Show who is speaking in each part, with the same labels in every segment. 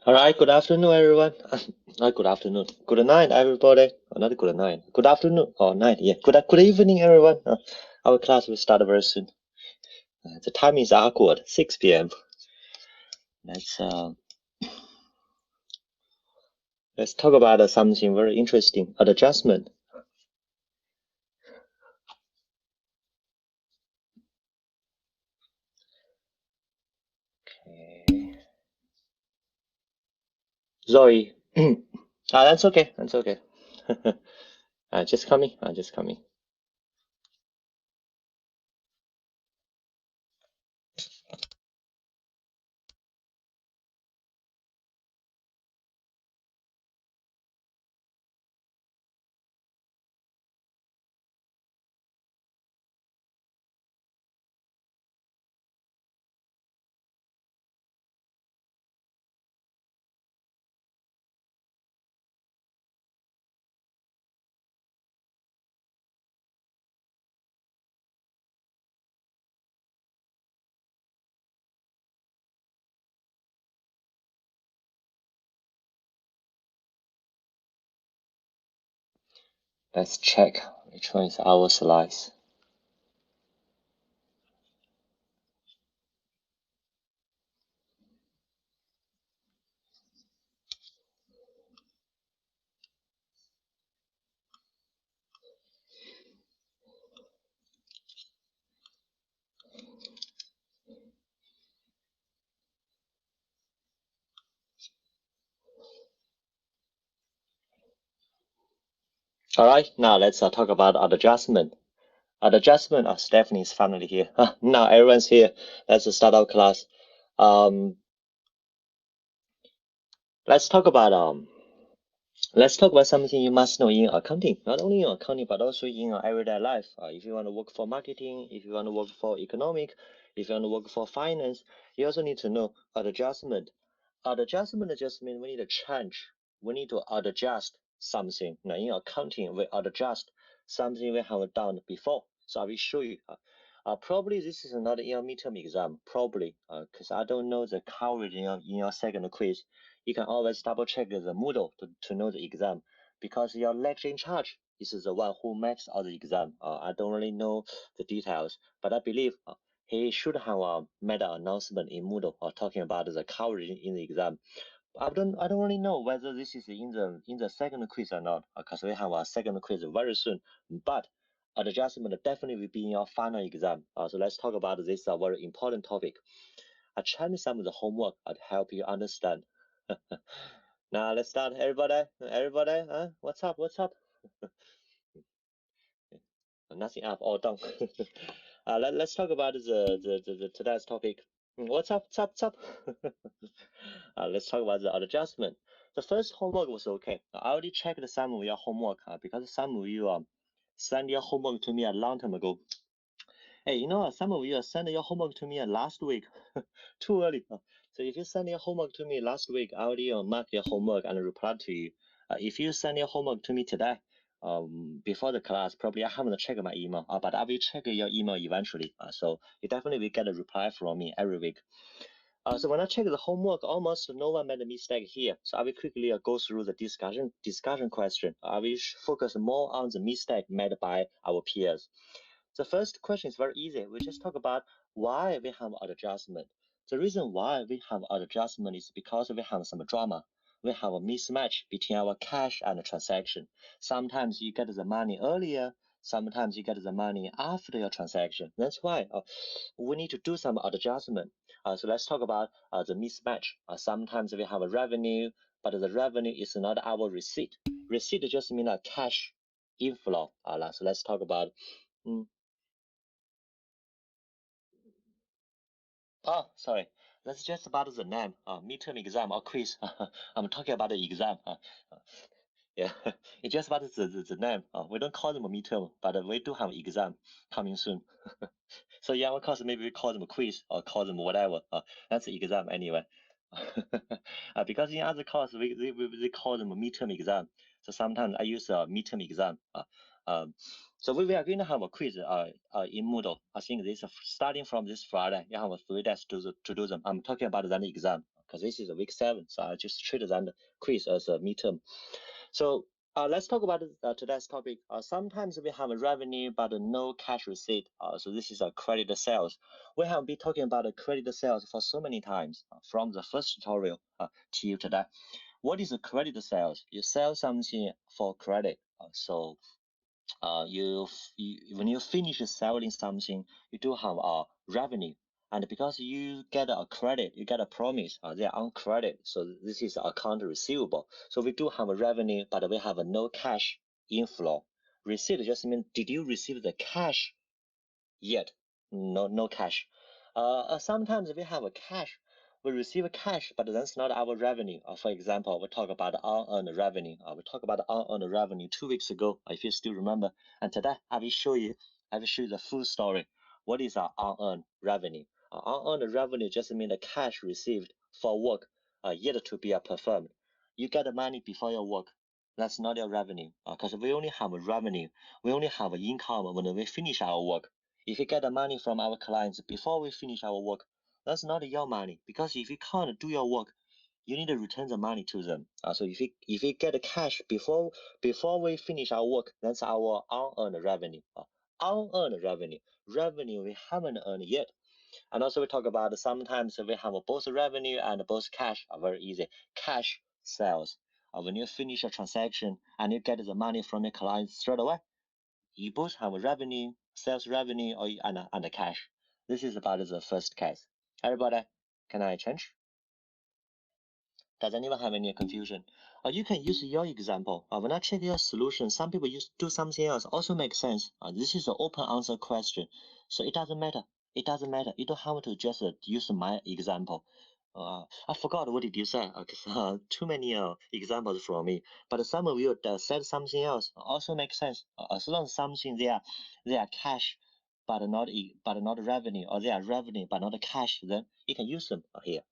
Speaker 1: All right, good afternoon, everyone. Not good afternoon. Good night, everybody. Not good night. Good afternoon or night. Yeah. Good evening, everyone. Our class will start very soon. The time is awkward. 6 p.m. Let's uh, let's talk about something very interesting. Adjustment. Okay. Zoe. That's okay. That's okay. Just coming. Just coming. Let's check which one is our slides. All right, now let's talk about adjustment. Adjustment. Stephanie is finally here. Now everyone's here. Let's start our class. Um, let's talk about something you must know in accounting. Not only in accounting, but also in everyday life. If you want to work for marketing, if you want to work for economic, if you want to work for finance, you also need to know adjustment. Adjustment just means we need to change. We need to adjust something. Now in accounting, we adjust something we have done before. So I will show you. Probably this is not in your midterm exam, probably, because I don't know the coverage in your second quiz. You can always double check the Moodle to know the exam, because your lecturer in charge is the one who makes all the exam. I don't really know the details, but I believe he should have made an announcement in Moodle talking about the coverage in the exam. I don't really know whether this is in the second quiz or not, because we have a second quiz very soon. But adjustment definitely will be in your final exam. So let's talk about this very important topic. I changed some of the homework to help you understand. Now let's start. Everybody, what's up? What's up? Nothing up, all done. Let's talk about the today's topic. What's up? What's up? What's up? Let's talk about the adjustment. The first homework was okay. I already checked some of your homework because some of you sent your homework to me a long time ago. Hey, some of you sent your homework to me last week, too early. So if you send your homework to me last week, I already mark your homework and reply to you. If you send your homework to me today, before the class, probably I haven't checked my email, but I will check your email eventually. So you definitely will get a reply from me every week. So when I check the homework, almost no one made a mistake here. So I will quickly go through the discussion question. I will focus more on the mistake made by our peers. The first question is very easy. We just talk about why we have adjustment. The reason why we have adjustment is because we have some drama. We have a mismatch between our cash and transaction. Sometimes you get the money earlier, sometimes you get the money after your transaction. That's why we need to do some adjustment. So let's talk about the mismatch. Sometimes we have a revenue, but the revenue is not our receipt. Receipt just means a cash inflow. So let's talk about. Oh, sorry. That's just about the name. Midterm exam or quiz. I'm talking about the exam. Yeah, it's just about the name. We don't call them a midterm, but we do have exam coming soon. So yeah, of course, maybe we call them a quiz or call them whatever. That's the exam anyway. Because in other course, they call them a midterm exam. So sometimes I use a midterm exam. Um, so we are going to have a quiz in Moodle. I think this starting from this Friday, you have 3 days to do them. I'm talking about the exam. because this is a week 7, so I just treat that quiz as a midterm. So let's talk about today's topic. Sometimes we have a revenue but no cash receipt. So this is a credit sales. We have been talking about a credit sales for so many times from the first tutorial to today. What is a credit sales? You sell something for credit. So when you finish selling something, you do have a revenue. And because you get a credit, you get a promise, they are on credit. So this is account receivable. So we do have a revenue, but we have no cash inflow. Receipt just means, did you receive the cash yet? No cash. Sometimes we have a cash. We receive cash, but that's not our revenue. For example, we talk about unearned revenue. We talked about unearned revenue 2 weeks ago, if you still remember. And today I will show you the full story. What is our unearned revenue? Unearned revenue just means the cash received for work yet to be performed. You get the money before your work. That's not your revenue, because we only have a revenue. We only have income when we finish our work. If you get the money from our clients before we finish our work, that's not your money, because if you can't do your work, you need to return the money to them. So if you get the cash before we finish our work, that's our unearned revenue. Unearned revenue we haven't earned yet. And also we talk about sometimes we have both revenue and both cash. Very easy. Cash sales. When you finish a transaction and you get the money from the client straight away, you both have revenue, sales revenue, and the cash. This is about the first case. Everybody, can I change? Does anyone have any confusion? You can use your example. When I check your solution, some people do something else, also makes sense. This is an open answer question, so it doesn't matter. It doesn't matter. You don't have to just use my example. I forgot what did you say, because too many examples from me. But some of you said something else, also makes sense. As long as something they are cash, but not revenue, or they are revenue but not cash, then you can use them here.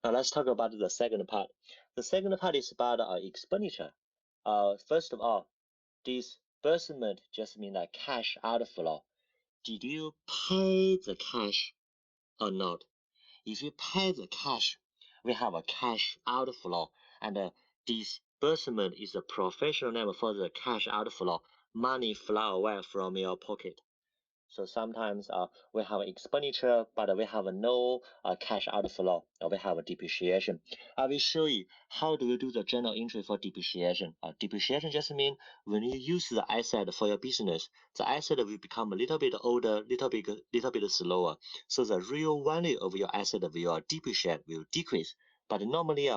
Speaker 1: Now let's talk about the second part. The second part is about expenditure. First of all, disbursement just means like cash outflow. Did you pay the cash or not? If you pay the cash, we have a cash outflow, and disbursement is a professional name for the cash outflow. Money flow away from your pocket. So sometimes we have expenditure, but we have no cash outflow, or we have depreciation. I will show you how do we do the journal entry for depreciation. Depreciation just means when you use the asset for your business, the asset will become a little bit older, little bit slower. So the real value of your asset will depreciate, will decrease. But normally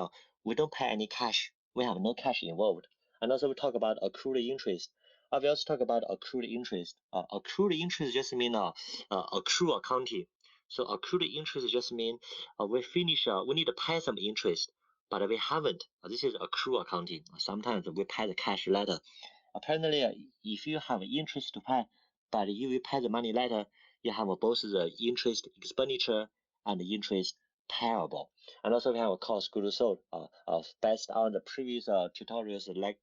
Speaker 1: we don't pay any cash. We have no cash involved. And also we talk about accrued interest. I will also talk about accrued interest. Accrued interest just mean accrue accounting. So accrued interest just mean we need to pay some interest, but we haven't. This is accrue accounting. Sometimes we pay the cash later. Apparently, if you have interest to pay, but you will pay the money later, you have both the interest expenditure and the interest payable. And also we have a cost goods sold based on the previous tutorials like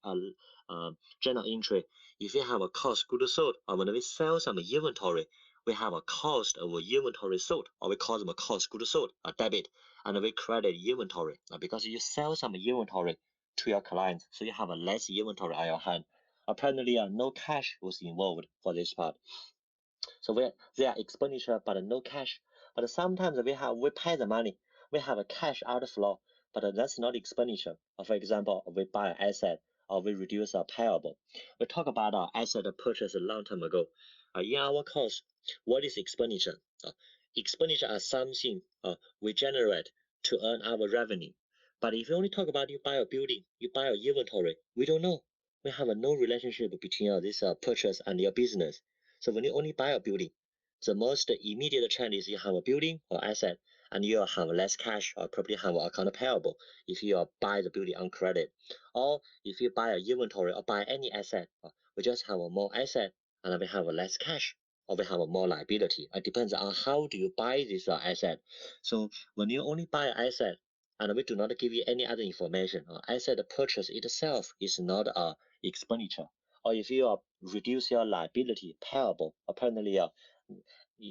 Speaker 1: journal entry. If you have a cost goods sold, or when we sell some inventory, we have a cost of inventory sold, or we call them a cost goods sold, a debit, and we credit inventory because you sell some inventory to your clients, so you have a less inventory on your hand. Apparently, no cash was involved for this part. So there are expenditure but no cash. But sometimes we pay the money. We have a cash outflow, but that's not expenditure. For example, we buy an asset or we reduce a payable. We talk about our asset purchase a long time ago. In our course, what is expenditure? Expenditure are something we generate to earn our revenue. But if you only talk about you buy a building, you buy an inventory, we don't know. We have no relationship between this purchase and your business. So when you only buy a building, the most immediate trend is you have a building or asset, and you have less cash or probably have an account payable if you buy the building on credit. Or if you buy an inventory or buy any asset, we just have more asset and we have less cash, or we have more liability. It depends on how do you buy this asset. So when you only buy an asset, and we do not give you any other information, asset purchase itself is not a expenditure. Or if you reduce your liability payable, apparently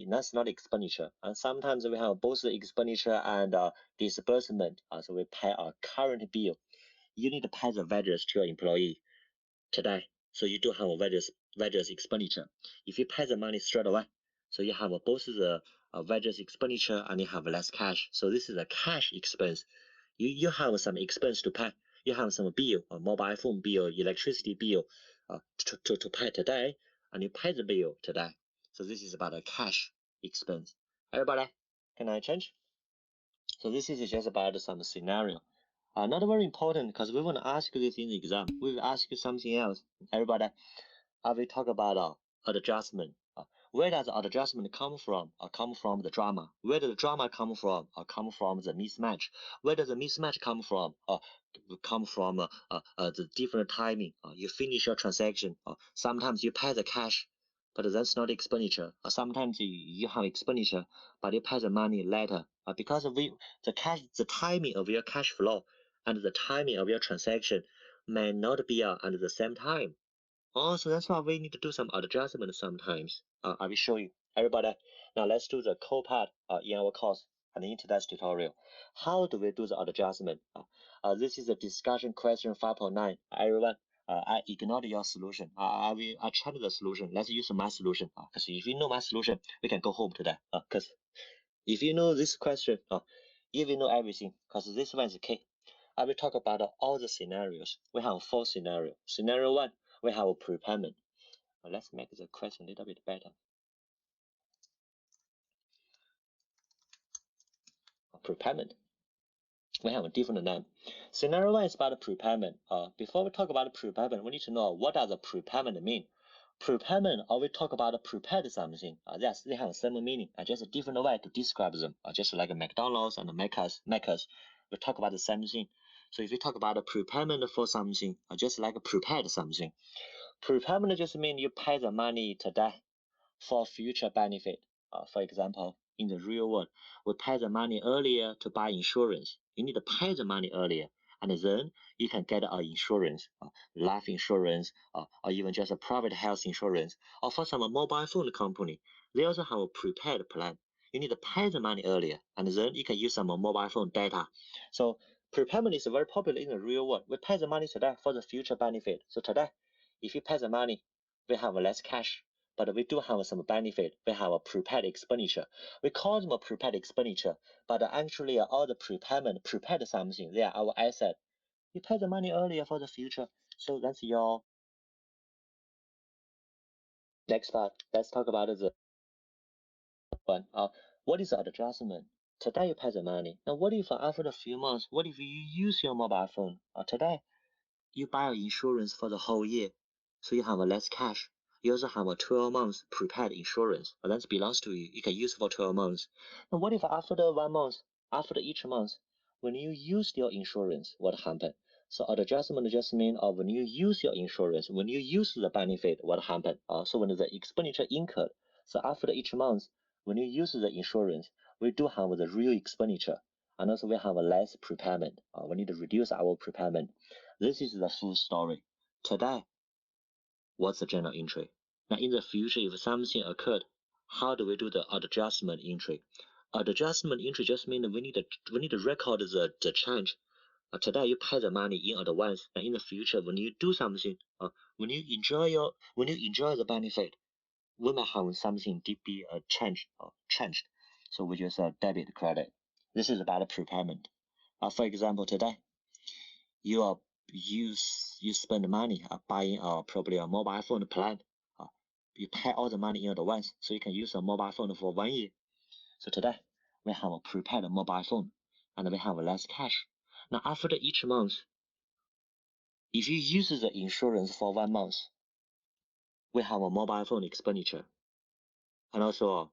Speaker 1: That's not expenditure. And sometimes we have both the expenditure and disbursement. So we pay a current bill. You need to pay the wages to your employee today. So you do have a wages expenditure. If you pay the money straight away, so you have both the wages expenditure and you have less cash. So this is a cash expense. You have some expense to pay. You have some bill, a mobile phone bill, electricity bill to pay today, and you pay the bill today. So this is about a cash expense. Everybody, can I change? So this is just about some scenario. Not very important because we want to ask you this in the exam. We will ask you something else. Everybody, I will talk about adjustment. Where does adjustment come from? Come from the drama. Where does the drama come from? Come from the mismatch. Where does the mismatch come from? Come from the different timing. You finish your transaction. Sometimes you pay the cash, but that's not expenditure. Sometimes you have expenditure, but you pay the money later. Because the timing of your cash flow and the timing of your transaction may not be at the same time. So that's why we need to do some adjustment sometimes. I will show you. Everybody, now let's do the core part in our course and in today's tutorial. How do we do the adjustment? This is a discussion question 5.9. Everyone, I ignored your solution. I change the solution. Let's use my solution. Because if you know my solution, we can go home today. Because if you know this question, you will know everything. Because this one is key. I will talk about all the scenarios. We have 4 scenarios. Scenario 1, we have a prepayment. Let's make the question a little bit better. Prepayment. We have a different name. Scenario 1 is about prepayment. Before we talk about prepayment, we need to know what does a prepayment mean. Prepayment, or we talk about prepaid something. Yes, they have the same meaning. Just a different way to describe them. Just like McDonald's and Macca's, we talk about the same thing. So if we talk about a prepayment for something, just like a prepaid something, prepayment just means you pay the money today for future benefit. For example, in the real world, we pay the money earlier to buy insurance. You need to pay the money earlier, and then you can get an insurance, life insurance, or even just a private health insurance. Or for some mobile phone company, they also have a prepaid plan. You need to pay the money earlier, and then you can use some mobile phone data. So prepayment is very popular in the real world. We pay the money today for the future benefit. So today, if you pay the money, we have less cash, but we do have some benefit. We have a prepaid expenditure. We call them a prepaid expenditure, but actually all the prepaid something, they are our asset. You pay the money earlier for the future. So that's your next part. Let's talk about the one. What is the adjustment? Today you pay the money. Now what if after a few months, what if you use your mobile phone? Today you buy insurance for the whole year, so you have less cash. You also have a 12 months prepaid insurance, that belongs to you. You can use for 12 months. And what if after the 1 month, after each month, when you use your insurance, what happened? So adjustment just means when you use your insurance, when you use the benefit, what happened? So when the expenditure incurred, so after each month, when you use the insurance, we do have the real expenditure, and also we have a less prepayment. We need to reduce our prepayment. This is the full story. Today, what's the journal entry? Now, in the future, if something occurred, how do we do the adjustment entry? Adjustment entry just means we need to record the change. Today, you pay the money in advance, and in the future, when you do something, when you enjoy the benefit, we may have something to be changed. So we just debit credit. This is about prepayment. For example, today, you spend money buying probably a mobile phone plan. You pay all the money in advance, so you can use a mobile phone for 1 year. So today we have a prepaid mobile phone, and we have less cash. Now after each month, if you use the insurance for 1 month, we have a mobile phone expenditure, and also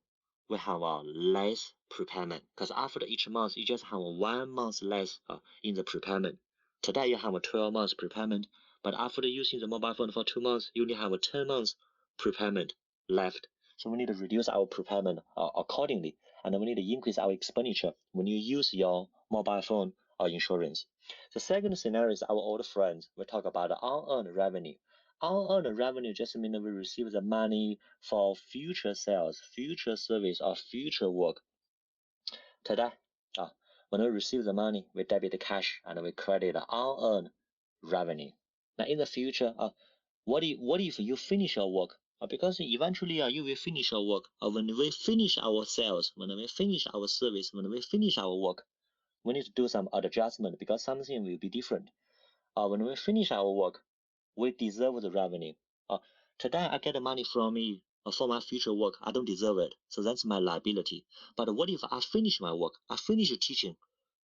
Speaker 1: we have a less prepayment, because after each month you just have 1 month less in the prepayment. Today you have a 12 months prepayment, but after using the mobile phone for 2 months, you only have a 10 months prepayment left. So we need to reduce our prepayment accordingly, and we need to increase our expenditure when you use your mobile phone or insurance. The second scenario is our old friends. We talk about unearned revenue. Unearned revenue just means we receive the money for future sales, future service, or future work. Today, when we receive the money, we debit the cash and we credit the unearned revenue. Now in the future, what if you finish your work? Because eventually you will finish your work. When we finish our sales, when we finish our service, when we finish our work, we need to do some adjustment because something will be different. When we finish our work, we deserve the revenue. Today I get the money from you for my future work. I don't deserve it, so that's my liability. But what if I finish my work? I finish teaching,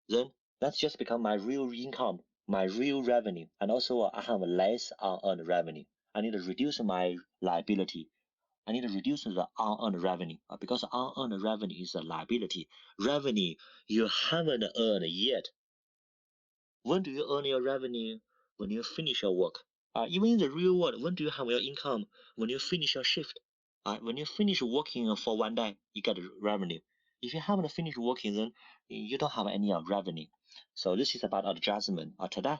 Speaker 1: then that's just become my real income, my real revenue, and also I have less unearned revenue. I need to reduce my liability. I need to reduce the unearned revenue because unearned revenue is a liability. Revenue you haven't earned yet. When do you earn your revenue? When you finish your work. Even in the real world, when do you have your income? When you finish your shift. When you finish working for one day, you get revenue. If you haven't finished working, then you don't have any revenue. So this is about adjustment. Today,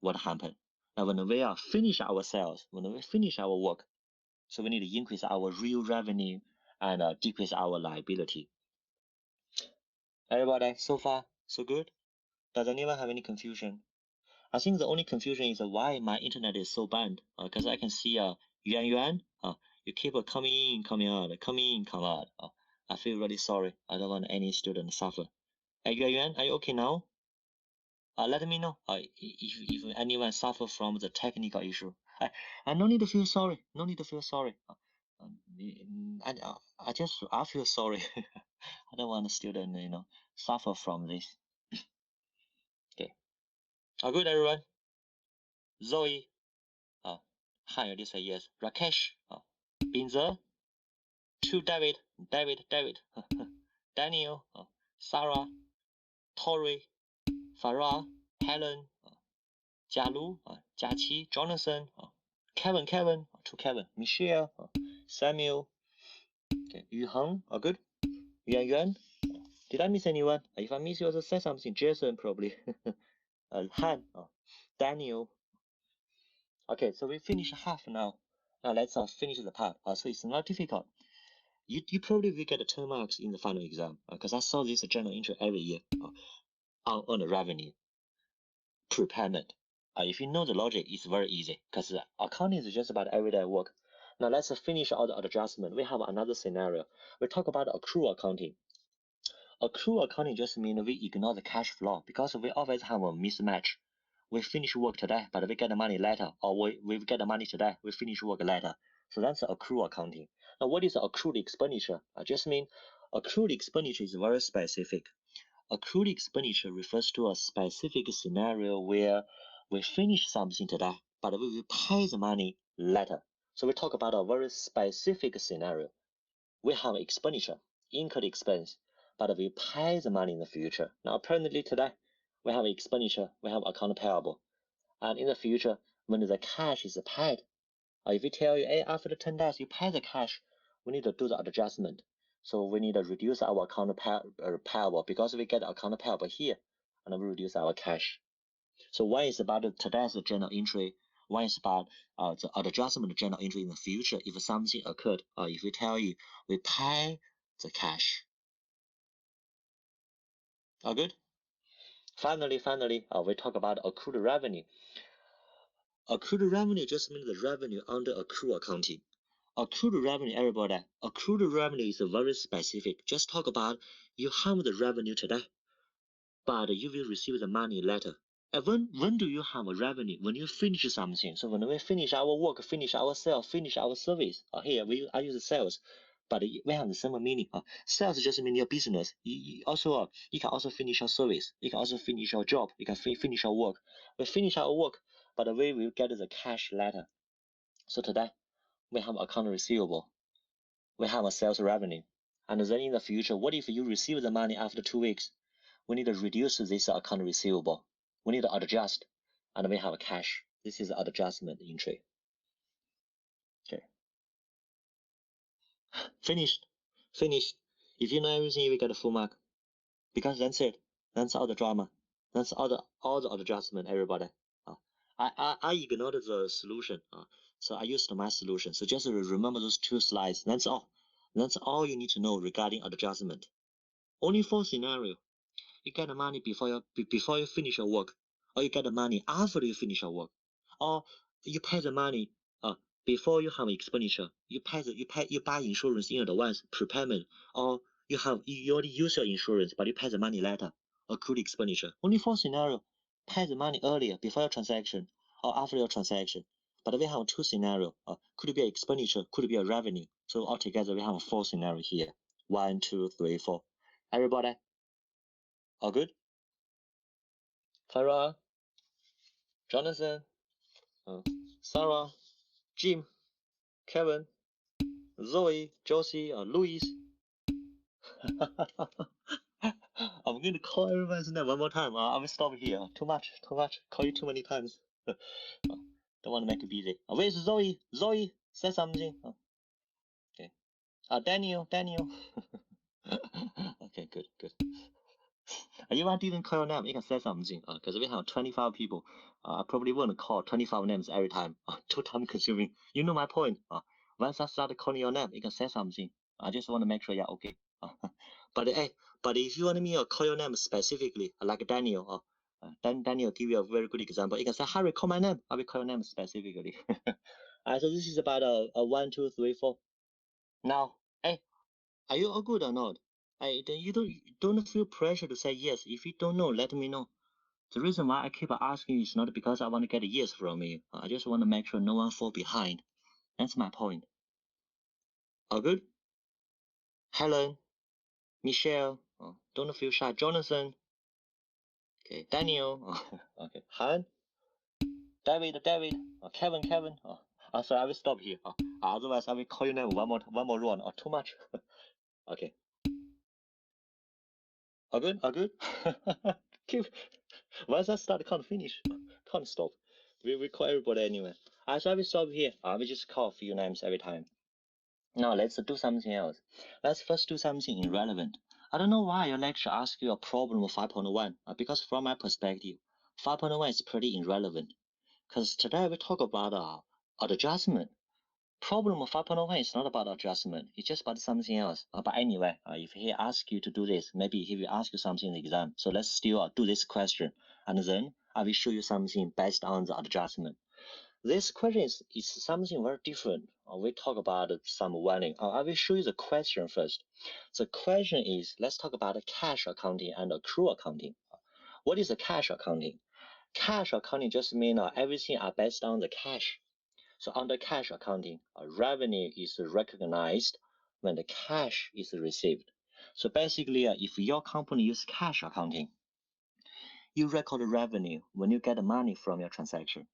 Speaker 1: what happened? Now when we are finish our sales, when we finish our work, so we need to increase our real revenue and decrease our liability. Everybody, so far, so good? Does anyone have any confusion? I think the only confusion is why my internet is so bad. Because I can see Yuan Yuan, you keep coming in, coming out, coming in, come out. I feel really sorry. I don't want any student to suffer. Yuan Yuan, are you okay now? Let me know if anyone suffer from the technical issue. I no need to feel sorry. No need to feel sorry. I feel sorry. I don't want a student, suffer from this. Okay. Good, everyone. Zoe, 汉语里 say yes. Rakesh, 秉泽 to David, Daniel, Sarah, Tori, Farah, Helen, 贾卢 佳琪 Jonathan, Kevin, to Kevin, Michelle, Samuel, okay, Yu Heng, good. Yuan Yuan, did I miss anyone? If I miss you, also say something. Jason probably. Han, Daniel. Okay, so we finish half now. Now let's finish the part. So it's not difficult. You probably will get 10 marks in the final exam because I saw this journal entry every year on the revenue prepayment. If you know the logic, it's very easy because accounting is just about everyday work. Now let's finish all the adjustment. We have another scenario. We talk about accrual accounting. Accrual accounting just means we ignore the cash flow because we always have a mismatch. We finish work today, but we get the money later, or we get the money today, we finish work later. So that's accrual accounting. Now, what is accrued expenditure? I just mean accrued expenditure is very specific. Accrued expenditure refers to a specific scenario where we finish something today, but we will pay the money later. So we talk about a very specific scenario. We have expenditure, incurred expense, but we pay the money in the future. Now, apparently today, we have expenditure, we have account payable. And in the future, when the cash is paid, if we tell you, hey, after 10 days, you pay the cash, we need to do the adjustment. So we need to reduce our account payable because we get account payable here, and we reduce our cash. So one is about today's journal entry, one is about the adjustment journal entry in the future if something occurred, or if we tell you we pay the cash. All good? Finally, we talk about accrued revenue. Accrued revenue just means the revenue under accrual accounting. Accrued revenue, everybody, accrued revenue is very specific. Just talk about you have the revenue today, but you will receive the money later. And when do you have a revenue? When you finish something. So when we finish our work, finish our sales, finish our service. Here I use sales, but we have the same meaning. Sales just mean your business. You can also finish your service. You can also finish your job. You can finish your work. We finish our work, but we will get the cash later. So today we have account receivable. We have a sales revenue. And then in the future, what if you receive the money after 2 weeks? We need to reduce this account receivable. We need to adjust, and we have a cash. This is adjustment entry. Okay. Finished. If you know everything, you will get a full mark. Because that's it. That's all the drama. That's all the adjustment, everybody. I ignored the solution. So I used my solution. So just remember those 2 slides. That's all. That's all you need to know regarding adjustment. Only 4 scenario. You get the money before you finish your work, or you get the money after you finish your work, or you pay the money before you have expenditure. You buy insurance in advance, prepayment, or you already use your insurance, but you pay the money later, accrued expenditure. Only 4 scenario. Pay the money earlier, before your transaction, or after your transaction. But we have 2 scenario. Could it be expenditure? Could it be a revenue? So altogether we have 4 scenario here. 1, 2, 3, 4. Everybody, all good? Farah, Jonathan, Sarah, Jim, Kevin, Zoe, Josie, Louis. I'm going to call everyone's name one more time. I will stop here. Too much. Call you too many times. Don't want to make it busy. Where's Zoe? Zoe, say something. Okay. Daniel. Okay, good. If I didn't call your name, you can say something. Because we have 25 people. I probably won't call 25 names every time. Too time consuming. You know my point. Once I start calling your name, you can say something. I just want to make sure you're okay. But if you want me to call your name specifically, like Daniel, Daniel give you a very good example. You can say, Harry, call my name. I will call your name specifically. So this is about a 1, 2, 3, 4. Now, are you all good or not? You don't feel pressure to say yes. If you don't know, let me know. The reason why I keep asking is not because I want to get a yes from you. I just want to make sure no one fall behind. That's my point. All good? Helen, Michelle, don't feel shy. Jonathan, okay. Daniel, okay. Han, David, Kevin. Sorry, I will stop here. Otherwise, I will call your name one more run. Too much. Okay. All good? Keep. Once I start, can't finish. Can't stop. We call everybody anyway. So I will stop here. I will just call a few names every time. Now let's do something else. Let's first do something irrelevant. I don't know why your lecture asks you a problem of 5.1, because from my perspective, 5.1 is pretty irrelevant. Because today we talk about adjustment. Problem of 5.1 is not about adjustment. It's just about something else. But anyway, if he asks you to do this, maybe he will ask you something in the exam. So let's still do this question. And then I will show you something based on the adjustment. This question is something very different. We talk about some warning. I will show you the question first. The question is, let's talk about cash accounting and accrual accounting. What is a cash accounting? Cash accounting just means everything are based on the cash. So under cash accounting, revenue is recognized when the cash is received. So basically, if your company use cash accounting, you record revenue when you get money from your transaction.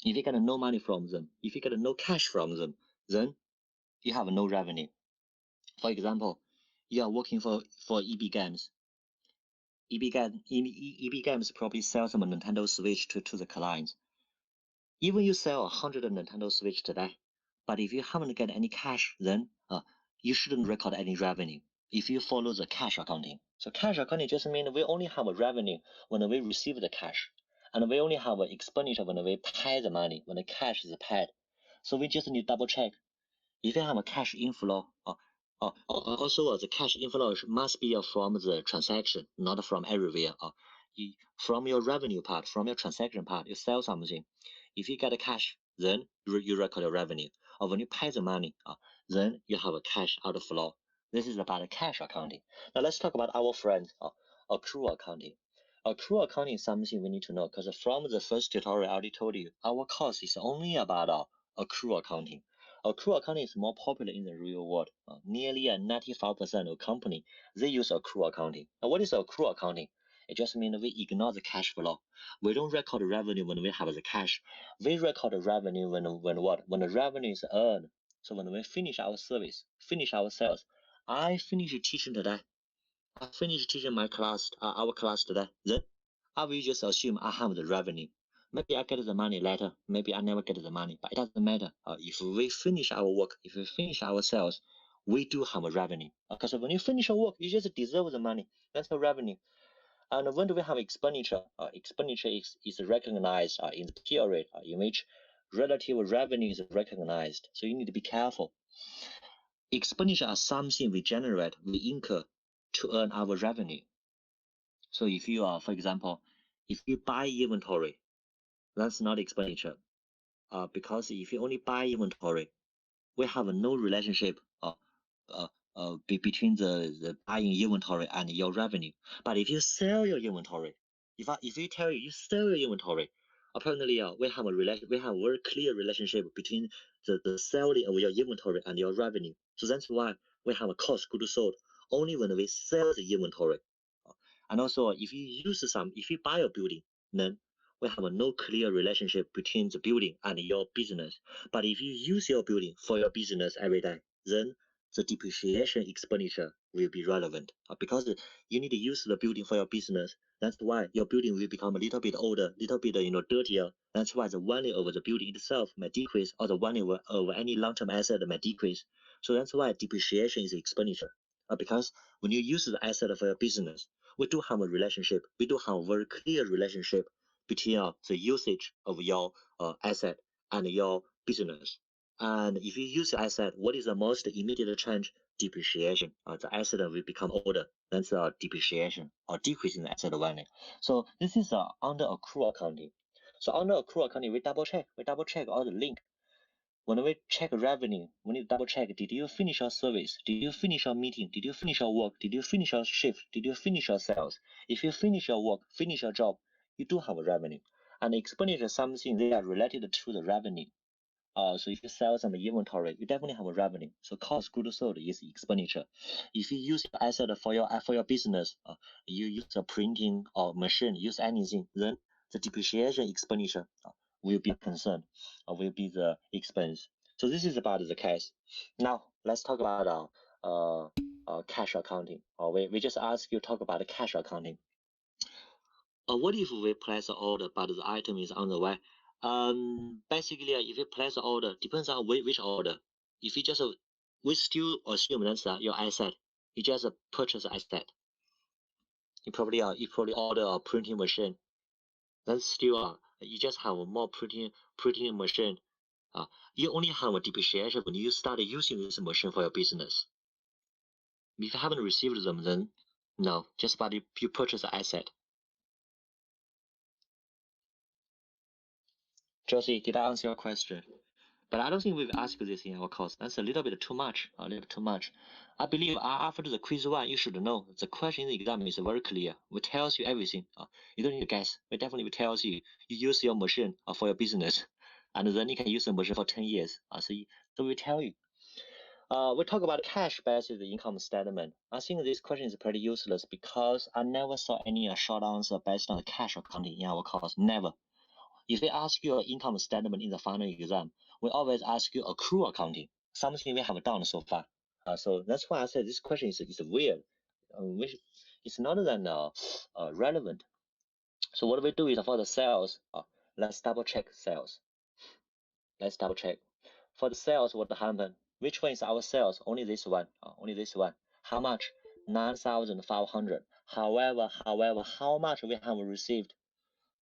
Speaker 1: If you get no money from them, if you get no cash from them, then you have no revenue. For example, you are working for EB Games. EB Games probably sells some Nintendo Switch to the clients. Even you sell 100 Nintendo Switch today, but if you haven't get any cash, then you shouldn't record any revenue if you follow the cash accounting. So cash accounting just means we only have a revenue when we receive the cash, and we only have an expenditure when we pay the money, when the cash is paid. So we just need to double check. If you have a cash inflow, also the cash inflow must be from the transaction, not from everywhere. From your revenue part, from your transaction part, you sell something. If you get a cash, then you record a revenue. Or when you pay the money, then you have a cash outflow. This is about cash accounting. Now let's talk about our friend, accrual accounting. Accrual accounting is something we need to know because from the first tutorial I already told you, our course is only about accrual accounting. Accrual accounting is more popular in the real world. Nearly 95% of companies, they use accrual accounting. Now what is accrual accounting? It just means we ignore the cash flow. We don't record revenue when we have the cash. We record revenue when what? When the revenue is earned. So when we finish our service, finish our sales. I finish teaching today. I finished teaching my class, our class today. Then I will just assume I have the revenue. Maybe I get the money later. Maybe I never get the money, but it doesn't matter. If we finish our work, if we finish our sales, we do have a revenue. Because when you finish your work, you just deserve the money. That's the revenue. And when do we have expenditure? Expenditure is recognized in the period in which relative revenue is recognized. So you need to be careful. Expenditure are something we generate, we incur to earn our revenue. So if you are, for example, if you buy inventory, that's not expenditure. Because if you only buy inventory, we have no relationship between the buying inventory and your revenue. But if you sell your inventory, if you tell you sell your inventory, apparently we have a very clear relationship between the selling of your inventory and your revenue. So that's why we have a cost goods sold only when we sell the inventory. And also if you buy a building, then we have no clear relationship between the building and your business. But if you use your building for your business every day, then the depreciation expenditure will be relevant, because you need to use the building for your business. That's why your building will become a little bit older, little bit dirtier. That's why the value of the building itself may decrease, or the value of any long-term asset may decrease. So that's why depreciation is expenditure, because when you use the asset for your business, we do have a relationship. We do have a very clear relationship between the usage of your asset and your business. And if you use the asset, what is the most immediate change? Depreciation. The asset will become older. That's depreciation or decreasing the asset value. So this is under accrual accounting. So under accrual accounting, we double check all the link. When we check revenue, we need to double check, did you finish your service? Did you finish your meeting? Did you finish your work? Did you finish your shift? Did you finish your sales? If you finish your work, finish your job, you do have a revenue. And expenditure is something they are related to the revenue. So if you sell some inventory, you definitely have a revenue. So cost goods sold is expenditure. If you use your asset for your business, you use a printing or machine, use anything, then the depreciation expenditure will be concerned, will be the expense. So this is about the case. Now let's talk about cash accounting. We just ask you talk about cash accounting. What if we place an order but the item is on the way? Basically, if you place an order, depends on which order. If you just we still assume that's your asset. You just purchase asset. You probably order a printing machine. That's still you just have more printing machine. You only have a depreciation when you start using this machine for your business. If you haven't received them, then no, just about you purchase an asset. Josie, did I answer your question? But I don't think we've asked this in our course. That's a little bit too much. I believe after the quiz one, you should know the question in the exam is very clear. It tells you everything. You don't need to guess. It definitely tells you use your machine for your business, and then you can use the machine for 10 years. So we tell you. We talk about cash based income statement. I think this question is pretty useless because I never saw any short answer based on cash accounting in our course. Never. If they ask you an income statement in the final exam, we always ask you accrual accounting, something we have done so far. So that's why I said this question is weird. It's not that relevant. So what we do is for the sales, let's double check sales. Let's double check. For the sales, what happened? Which one is our sales? Only this one. Only this one. How much? 9,500. However, how much we have received?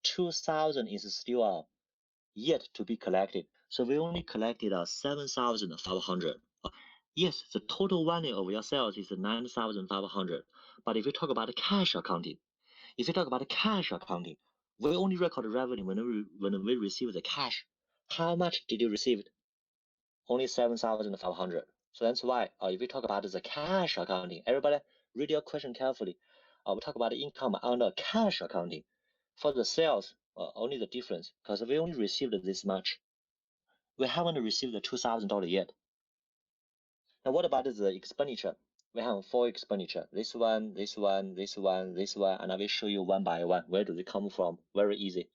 Speaker 1: 2,000 is still yet to be collected. So we only collected 7,500. Yes, the total value of your sales is 9,500. But if we talk about cash accounting, we only record revenue when we receive the cash. How much did you receive? Only 7,500. So that's why if we talk about the cash accounting, everybody read your question carefully. We talk about income under cash accounting. For the sales, only the difference, because we only received this much. We haven't received the $2,000 yet. Now what about the expenditure? We have 4 expenditure. This one, and I will show you one by one. Where do they come from? Very easy.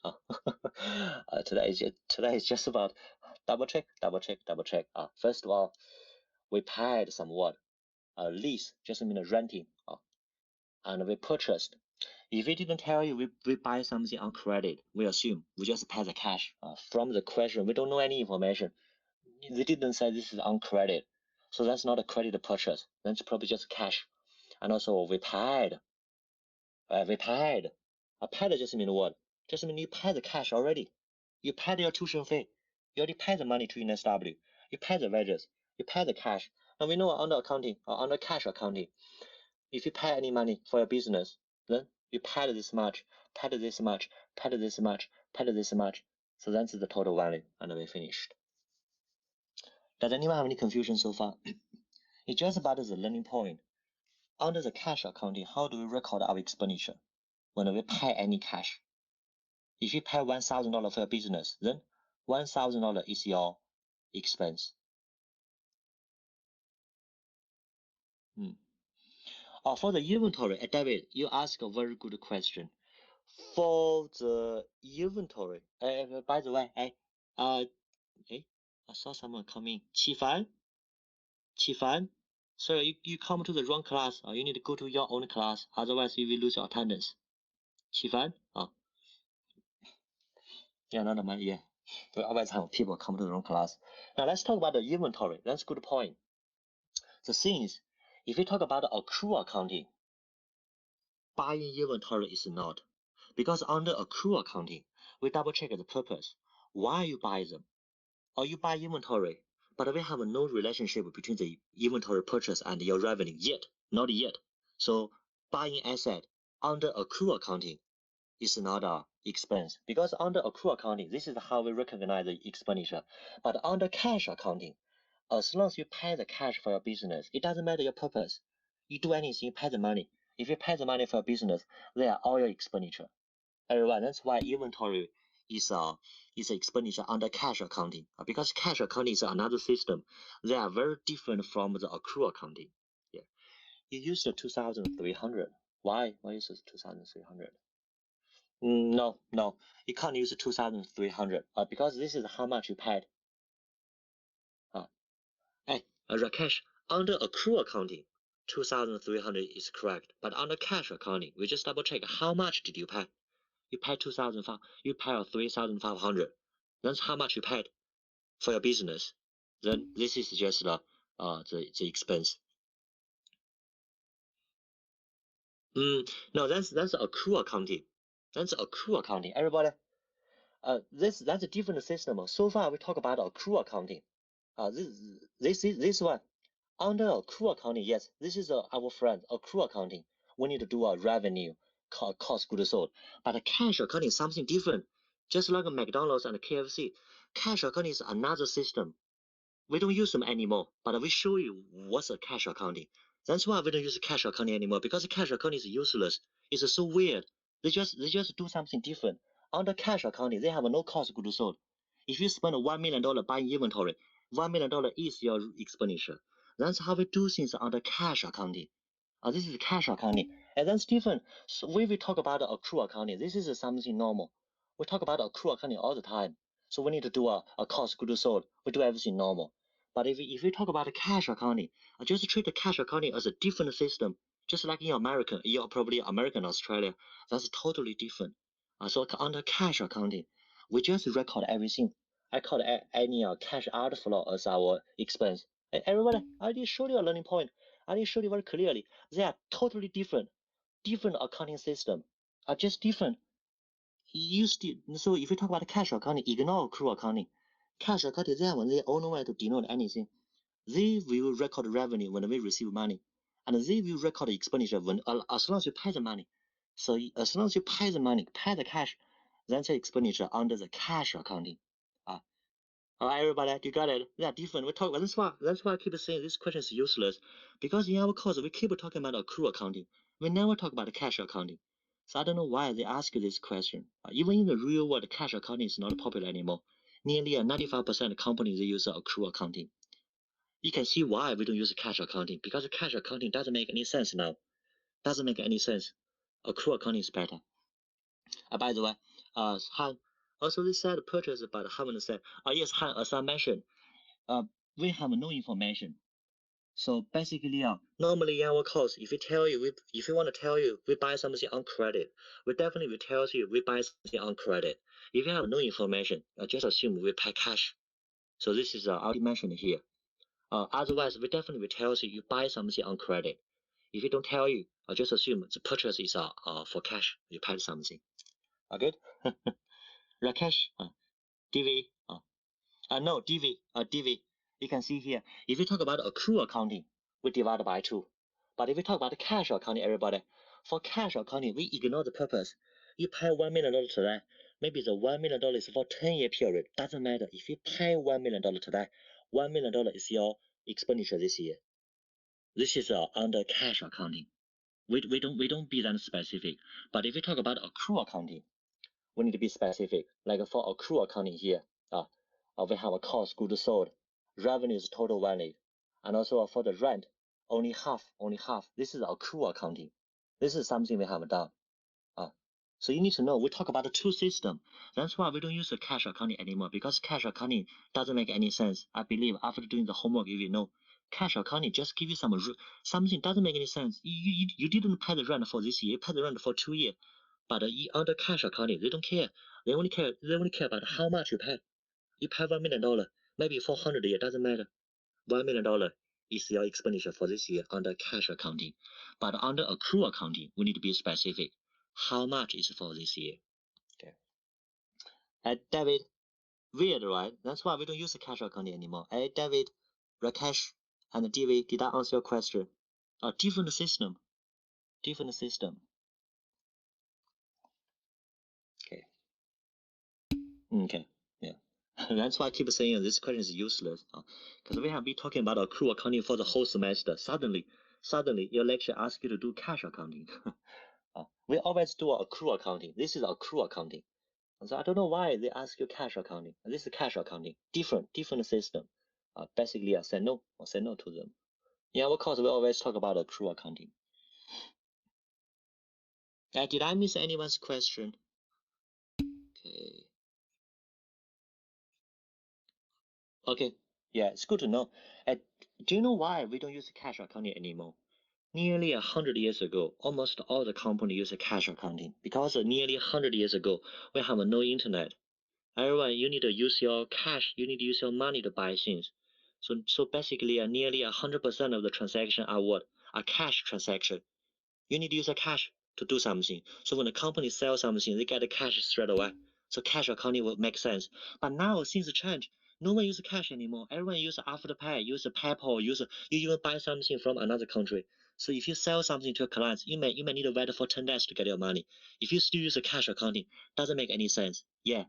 Speaker 1: Today is just about double check. First of all, we paid some what? Lease, just mean renting. And we purchased. If we didn't tell you we buy something on credit, we assume we just pay the cash. From the question, we don't know any information. They didn't say this is on credit. So that's not a credit purchase. That's probably just cash. And also we paid. Paid just mean what? Just mean you paid the cash already. You paid your tuition fee. You already paid the money to NSW. You paid the wages. You paid the cash. And we know under accounting or under cash accounting, if you pay any money for your business, then you paid this much, paid this much, paid this much, paid this much. So that's the total value, and we finished. Does anyone have any confusion so far? It's just about the learning point. Under the cash accounting, how do we record our expenditure when we pay any cash? If you pay $1,000 for your business, then $1,000 is your expense. For the inventory, David, you ask a very good question. For the inventory, by the way, I saw someone coming. Qifan, sir, you come to the wrong class. You need to go to your own class, otherwise you will lose your attendance. Qifan, yeah, not mine, yeah. Always have people come to the wrong class. Now let's talk about the inventory. That's a good point. The thing is, if we talk about accrual accounting, buying inventory is not. Because under accrual accounting, we double check the purpose. Why you buy them? Or you buy inventory, but we have no relationship between the inventory purchase and your revenue yet, not yet. So buying asset under accrual accounting is not a expense, because under accrual accounting, this is how we recognize the expenditure. But under cash accounting, as long as you pay the cash for your business, it doesn't matter your purpose. You do anything, you pay the money. If you pay the money for your business, they are all your expenditure. Everyone, that's why inventory is expenditure under cash accounting, because cash accounting is another system. They are very different from the accrual accounting. Yeah, you use the 2,300. Why use the 2,300? No, you can't use 2,300 because this is how much you paid. Rakesh, under accrual accounting, 2,300 is correct, but under cash accounting, we just double check how much did you pay. You paid 2,500. You paid 3,500. That's how much you paid for your business. Then this is just the expense. No, that's accrual accounting. That's accrual accounting. Everybody, that's a different system. So far we talk about accrual accounting. This one under accrual accounting. Yes, this is our friend accrual accounting. We need to do a revenue, cost goods sold. But cash accounting is something different. Just like McDonald's and KFC, cash accounting is another system. We don't use them anymore, but we show you what's a cash accounting. That's why we don't use cash accounting anymore, because cash accounting is useless. It's so weird. They just do something different. Under cash accounting, they have no cost of goods sold. If you spend $1 million buying inventory, $1 million is your expenditure. That's how we do things under cash accounting. This is cash accounting, and that's different. So when we talk about accrual accounting, this is something normal. We talk about accrual accounting all the time. So we need to do a cost goods sold. We do everything normal. But if we talk about cash accounting, just treat the cash accounting as a different system, just like in America, you're probably American, Australia. That's totally different. So under cash accounting, we just record everything. I call any cash outflow as our expense. Everybody, I did show you a learning point. I did show you very clearly. They are totally different accounting system. Are just different. So if you talk about cash accounting, ignore accrual accounting. Cash accounting, they have their own way to denote anything. They will record revenue when we receive money, and they will record expenditure when as long as you pay the money. So as long as you pay the money, pay the cash, that's the expenditure under the cash accounting. Everybody, you got it? They are different. We talk about that's why I keep saying this question is useless, because in our course we keep talking about accrual accounting. We never talk about cash accounting. So I don't know why they ask this question. Even in the real world, cash accounting is not popular anymore. Nearly 95% of companies they use accrual accounting. You can see why we don't use cash accounting, because cash accounting doesn't make any sense now. Doesn't make any sense. Accrual accounting is better. By the way, Han, also they said purchase, but haven't said. Yes, Han, as I mentioned, we have no information. So basically, normally in our course, if we want to tell you we buy something on credit, we definitely will tell you we buy something on credit. If you have no information, just assume we pay cash. So this is already mentioned here. Otherwise, we definitely will tell you buy something on credit. If we don't tell you, just assume the purchase is for cash. You paid something. Good. Rakesh, DV. No, DV, DV. You can see here, if you talk about accrual accounting, we divide by 2. But if we talk about cash accounting, everybody, for cash accounting, we ignore the purpose. You pay $1 million today, maybe the $1 million is for 10-year period. Doesn't matter. If you pay $1 million today, $1 million is your expenditure this year. This is under cash accounting. We don't be that specific. But if you talk about accrual accounting, we need to be specific. Like for accrual accounting here, we have a cost goods sold, revenue is total value, and also for the rent, only half. This is accrual accounting. This is something we have done. So you need to know, we talk about the 2 systems. That's why we don't use the cash accounting anymore, because cash accounting doesn't make any sense. I believe after doing the homework, you will know. Cash accounting just give you something doesn't make any sense. You didn't pay the rent for this year, you pay the rent for 2 years. But under cash accounting, they don't care. They only care about how much you pay. You pay $1 million, maybe 400 a year, doesn't matter. $1 million is your expenditure for this year under cash accounting. But under accrual accounting, we need to be specific. How much is for this year? Okay. David, weird, right? That's why we don't use the cash accounting anymore. David, Rakesh, and DV, did I answer your question? Different system. Okay. Yeah. That's why I keep saying this question is useless. Because we have been talking about accrual accounting for the whole semester. Suddenly, your lecture asks you to do cash accounting. We always do accrual accounting. This is accrual accounting. So I don't know why they ask you cash accounting. This is cash accounting. Different system. Basically, I say no to them. Yeah, of course, we always talk about accrual accounting. Did I miss anyone's question? Okay. Yeah, it's good to know. Do you know why we don't use cash accounting anymore? Nearly 100 years ago, almost all the companies use cash accounting, because nearly 100 years ago, we have no internet. Everyone, you need to use your cash, you need to use your money to buy things. So basically, nearly 100% of the transaction are cash transaction. You need to use a cash to do something. So when the company sells something, they get the cash straight away. So cash accounting will make sense. But now things change. No one uses cash anymore. Everyone uses Afterpay, use PayPal, you even buy something from another country. So if you sell something to a client, you may need to wait for 10 days to get your money. If you still use a cash accounting, doesn't make any sense. Yeah.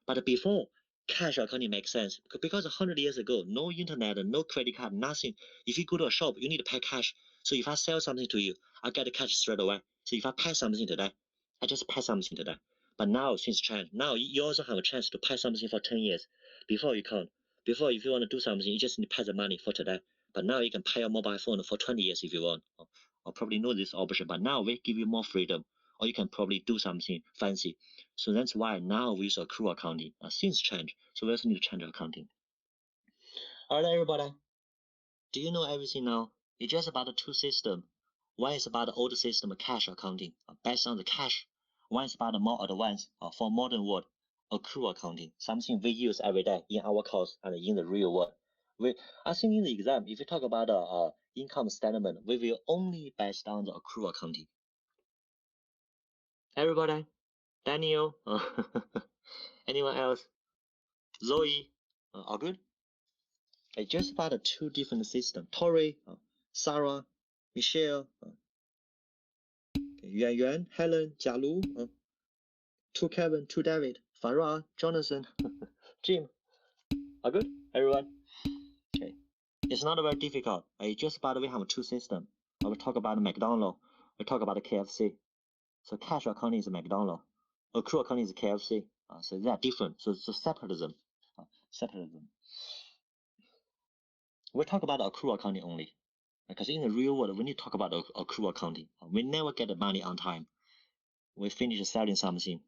Speaker 1: But before, cash accounting makes sense because 100 years ago, no internet, no credit card, nothing. If you go to a shop, you need to pay cash. So if I sell something to you, I get the cash straight away. So if I pay something today, I just pay something today. But now things change. Now you also have a chance to pay something for 10 years. Before you can't. Before, if you want to do something, you just need to pay the money for today. But now you can pay your mobile phone for 20 years if you want. Or probably know this option, but now we give you more freedom. Or you can probably do something fancy. So that's why now we use accrual accounting. Things change. So we also need to change accounting. All right, everybody. Do you know everything now? It's just about the 2 systems. One is about the old system of cash accounting, based on the cash. One is about the more advanced, for modern world, accrual accounting, something we use every day in our course and in the real world. I think in the exam, if you talk about income statement, we will only based on the accrual accounting. Everybody, Daniel, anyone else? Zoe, all good? It's just about the 2 different systems. Tori, Sarah, Michelle, Yuan Yuan, Helen, Jialu, to Kevin, to David, Farah, Jonathan, Jim. Are good, everyone? Okay. It's not very difficult. It's just about we have 2 systems. We talk about McDonald's. We talk about KFC. So cash accounting is McDonald's. Accrual accounting is KFC. So they are different. So separate them. We talk about accrual accounting only. Because in the real world, we need to talk about accrual accounting. We never get the money on time. We finish selling something,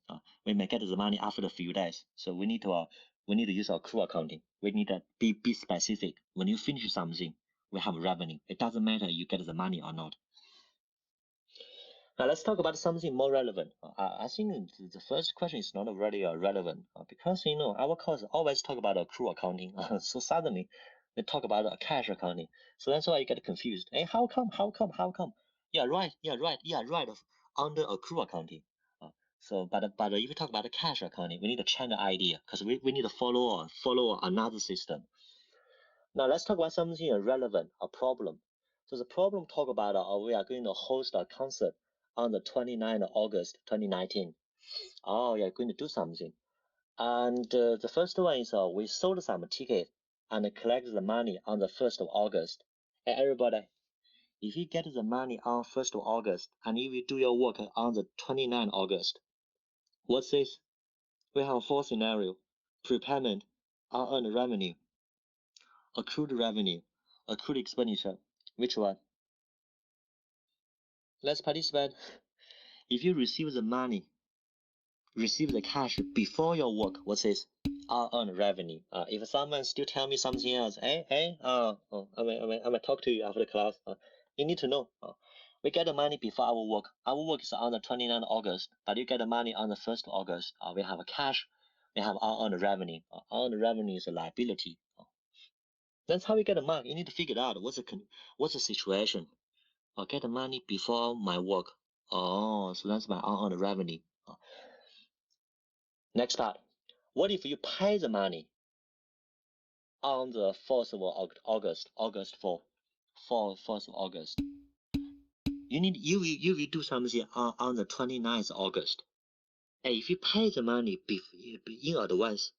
Speaker 1: we may get the money after a few days. So we need to use accrual accounting. We need to be specific. When you finish something, we have revenue. It doesn't matter you get the money or not. Now let's talk about something more relevant. I think the first question is not really relevant because our course always talk about accrual accounting. So suddenly they talk about cash accounting. So that's why you get confused. Hey, how come? Yeah, right. Under accrual accounting. So, but if you talk about the cash accounting, we need to change the idea because we need to follow another system. Now let's talk about something relevant, a problem. So the problem talk about we are going to host a concert on the 29th of August 2019. Oh, we are going to do something. And the first one is we sold some ticket and collected the money on the 1st of August. Hey, everybody, if you get the money on 1st of August and if you do your work on the 29th August, what's this? We have four scenario: prepayment, unearned revenue, accrued revenue, accrued expenditure. Which one? Let's participate. If you receive the money, receive the cash before your work, what's this? Unearned revenue. If someone still tell me something else, I may talk to you after the class. You need to know. We get the money before our work. Our work is on the 29th August, but you get the money on the 1st of August. We have a cash. We have unearned revenue. Unearned revenue is a liability. That's how we get the mark. You need to figure out what's the situation. Get the money before my work. Oh, so that's my unearned revenue. Next part. What if you pay the money on the 4th of August, August 4th, 4th of August? You will do something on the 29th of August. If you pay the money in advance,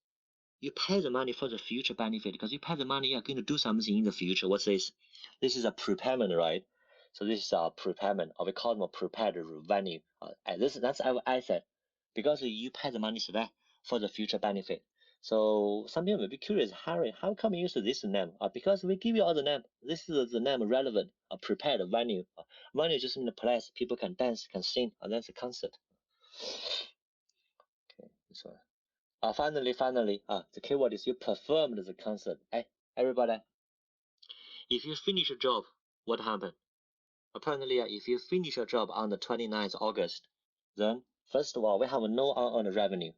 Speaker 1: you pay the money for the future benefit because you pay the money, you're going to do something in the future. What's this? This is a prepayment, right? So this is a prepayment, or we call them a prepaid revenue. That's our asset because you pay the money today for the future benefit. So some people may be curious, Harry, how come you use this name? Because we give you all the name. This is the name relevant, a prepared venue. Venue just in the place people can dance, can sing, and that's a concert. Okay, this one. Finally, the keyword is you performed the concert. Hey, everybody, if you finish a job, what happened? Apparently, if you finish your job on the 29th August, then first of all, we have no unearned revenue.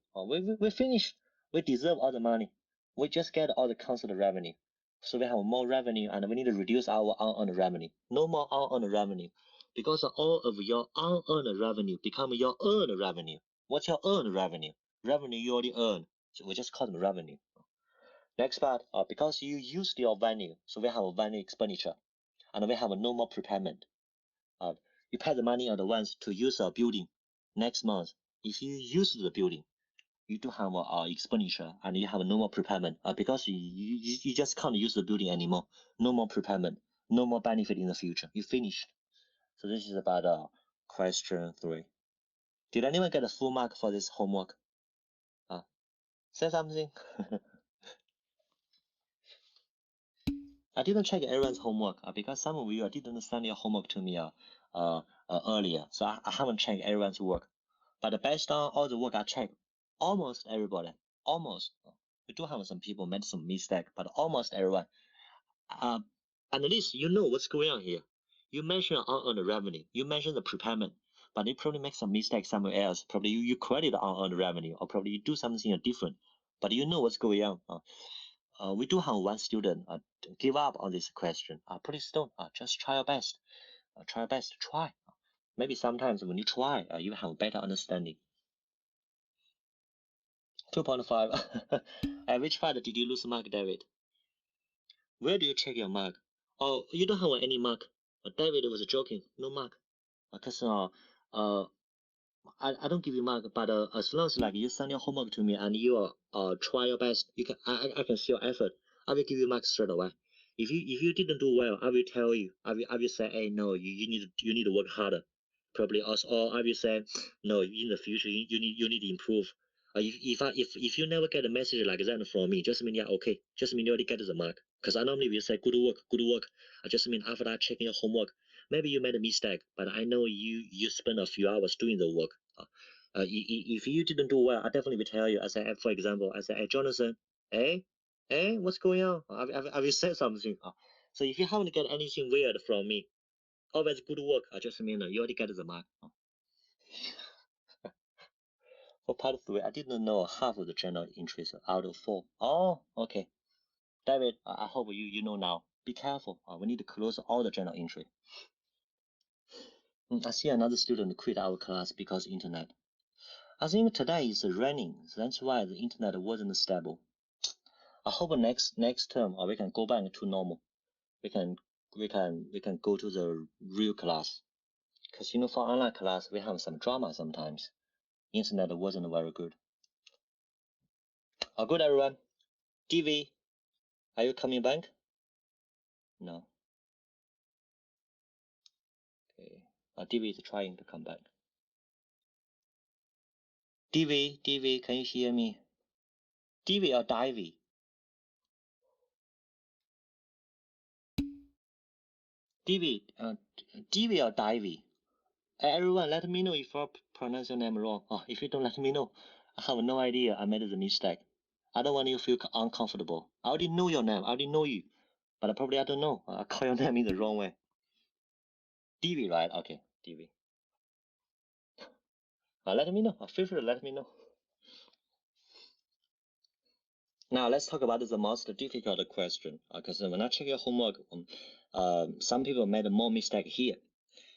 Speaker 1: We finished. We deserve all the money. We just get all the concert revenue. So we have more revenue and we need to reduce our unearned revenue. No more unearned revenue because all of your unearned revenue become your earned revenue. What's your earned revenue? Revenue you already earned. So we just call them revenue. Next part, because you used your venue, so we have a venue expenditure and we have no more prepayment. You pay the money in advance to use a building. Next month, if you use the building, you do have expenditure and you have no more prepayment because you just can't use the building anymore. No more prepayment, no more benefit in the future. You finished. So this is about question 3. Did anyone get a full mark for this homework? Say something. I didn't check everyone's homework because some of you didn't send your homework to me earlier, so I haven't checked everyone's work. But based on all the work I checked, almost everybody, almost, we do have some people made some mistake, but almost everyone, at least you know what's going on here. You mentioned unearned revenue, you mentioned the prepayment, but you probably make some mistake somewhere else. Probably you credit unearned revenue, or probably you do something different, but you know what's going on. We do have one student give up on this question. Please don't. Just try your best. Try your best to try. Maybe sometimes when you try, you have better understanding. 2.5. At which part did you lose mark, David? Where do you check your mark? Oh, you don't have any mark. David was joking. No mark. Because I don't give you mark, but as long as like you send your homework to me and you try your best, you can I can see your effort. I will give you marks straight away. If you didn't do well, I will tell you. I will say, hey, no, you need to work harder. Probably also, or I will say, no, in the future you need to improve. If you never get a message like that from me, just mean okay. Just mean you already get the mark. Because I normally will say good work, good work. I just mean after that checking your homework, maybe you made a mistake, but I know you spent a few hours doing the work. If you didn't do well, I definitely will tell you. I say, for example, I say, hey, Jonathan, what's going on? I will say something. So if you haven't get anything weird from me, always good work. I just mean you already get the mark. For part 3, I didn't know half of the journal entries out of 4. Oh, okay. David, I hope you know now. Be careful. We need to close all the journal entry. I see another student quit our class because internet. I think today is raining, so that's why the internet wasn't stable. I hope next term we can go back to normal. We can go to the real class. Because for online class we have some drama sometimes. Internet wasn't very good. Good everyone. DV, are you coming back? No. Okay. DV is trying to come back. DV, can you hear me? DV or Divey? DV or Divey? Everyone, let me know if I pronounce your name wrong. If you don't let me know, I have no idea I made the mistake. I don't want you to feel uncomfortable. I already know your name. I already know you. But probably I don't know. I call your name in the wrong way. DV, right? Okay, DV. Let me know. Feel free to let me know. Now let's talk about the most difficult question. Because when I check your homework, some people made more mistake here.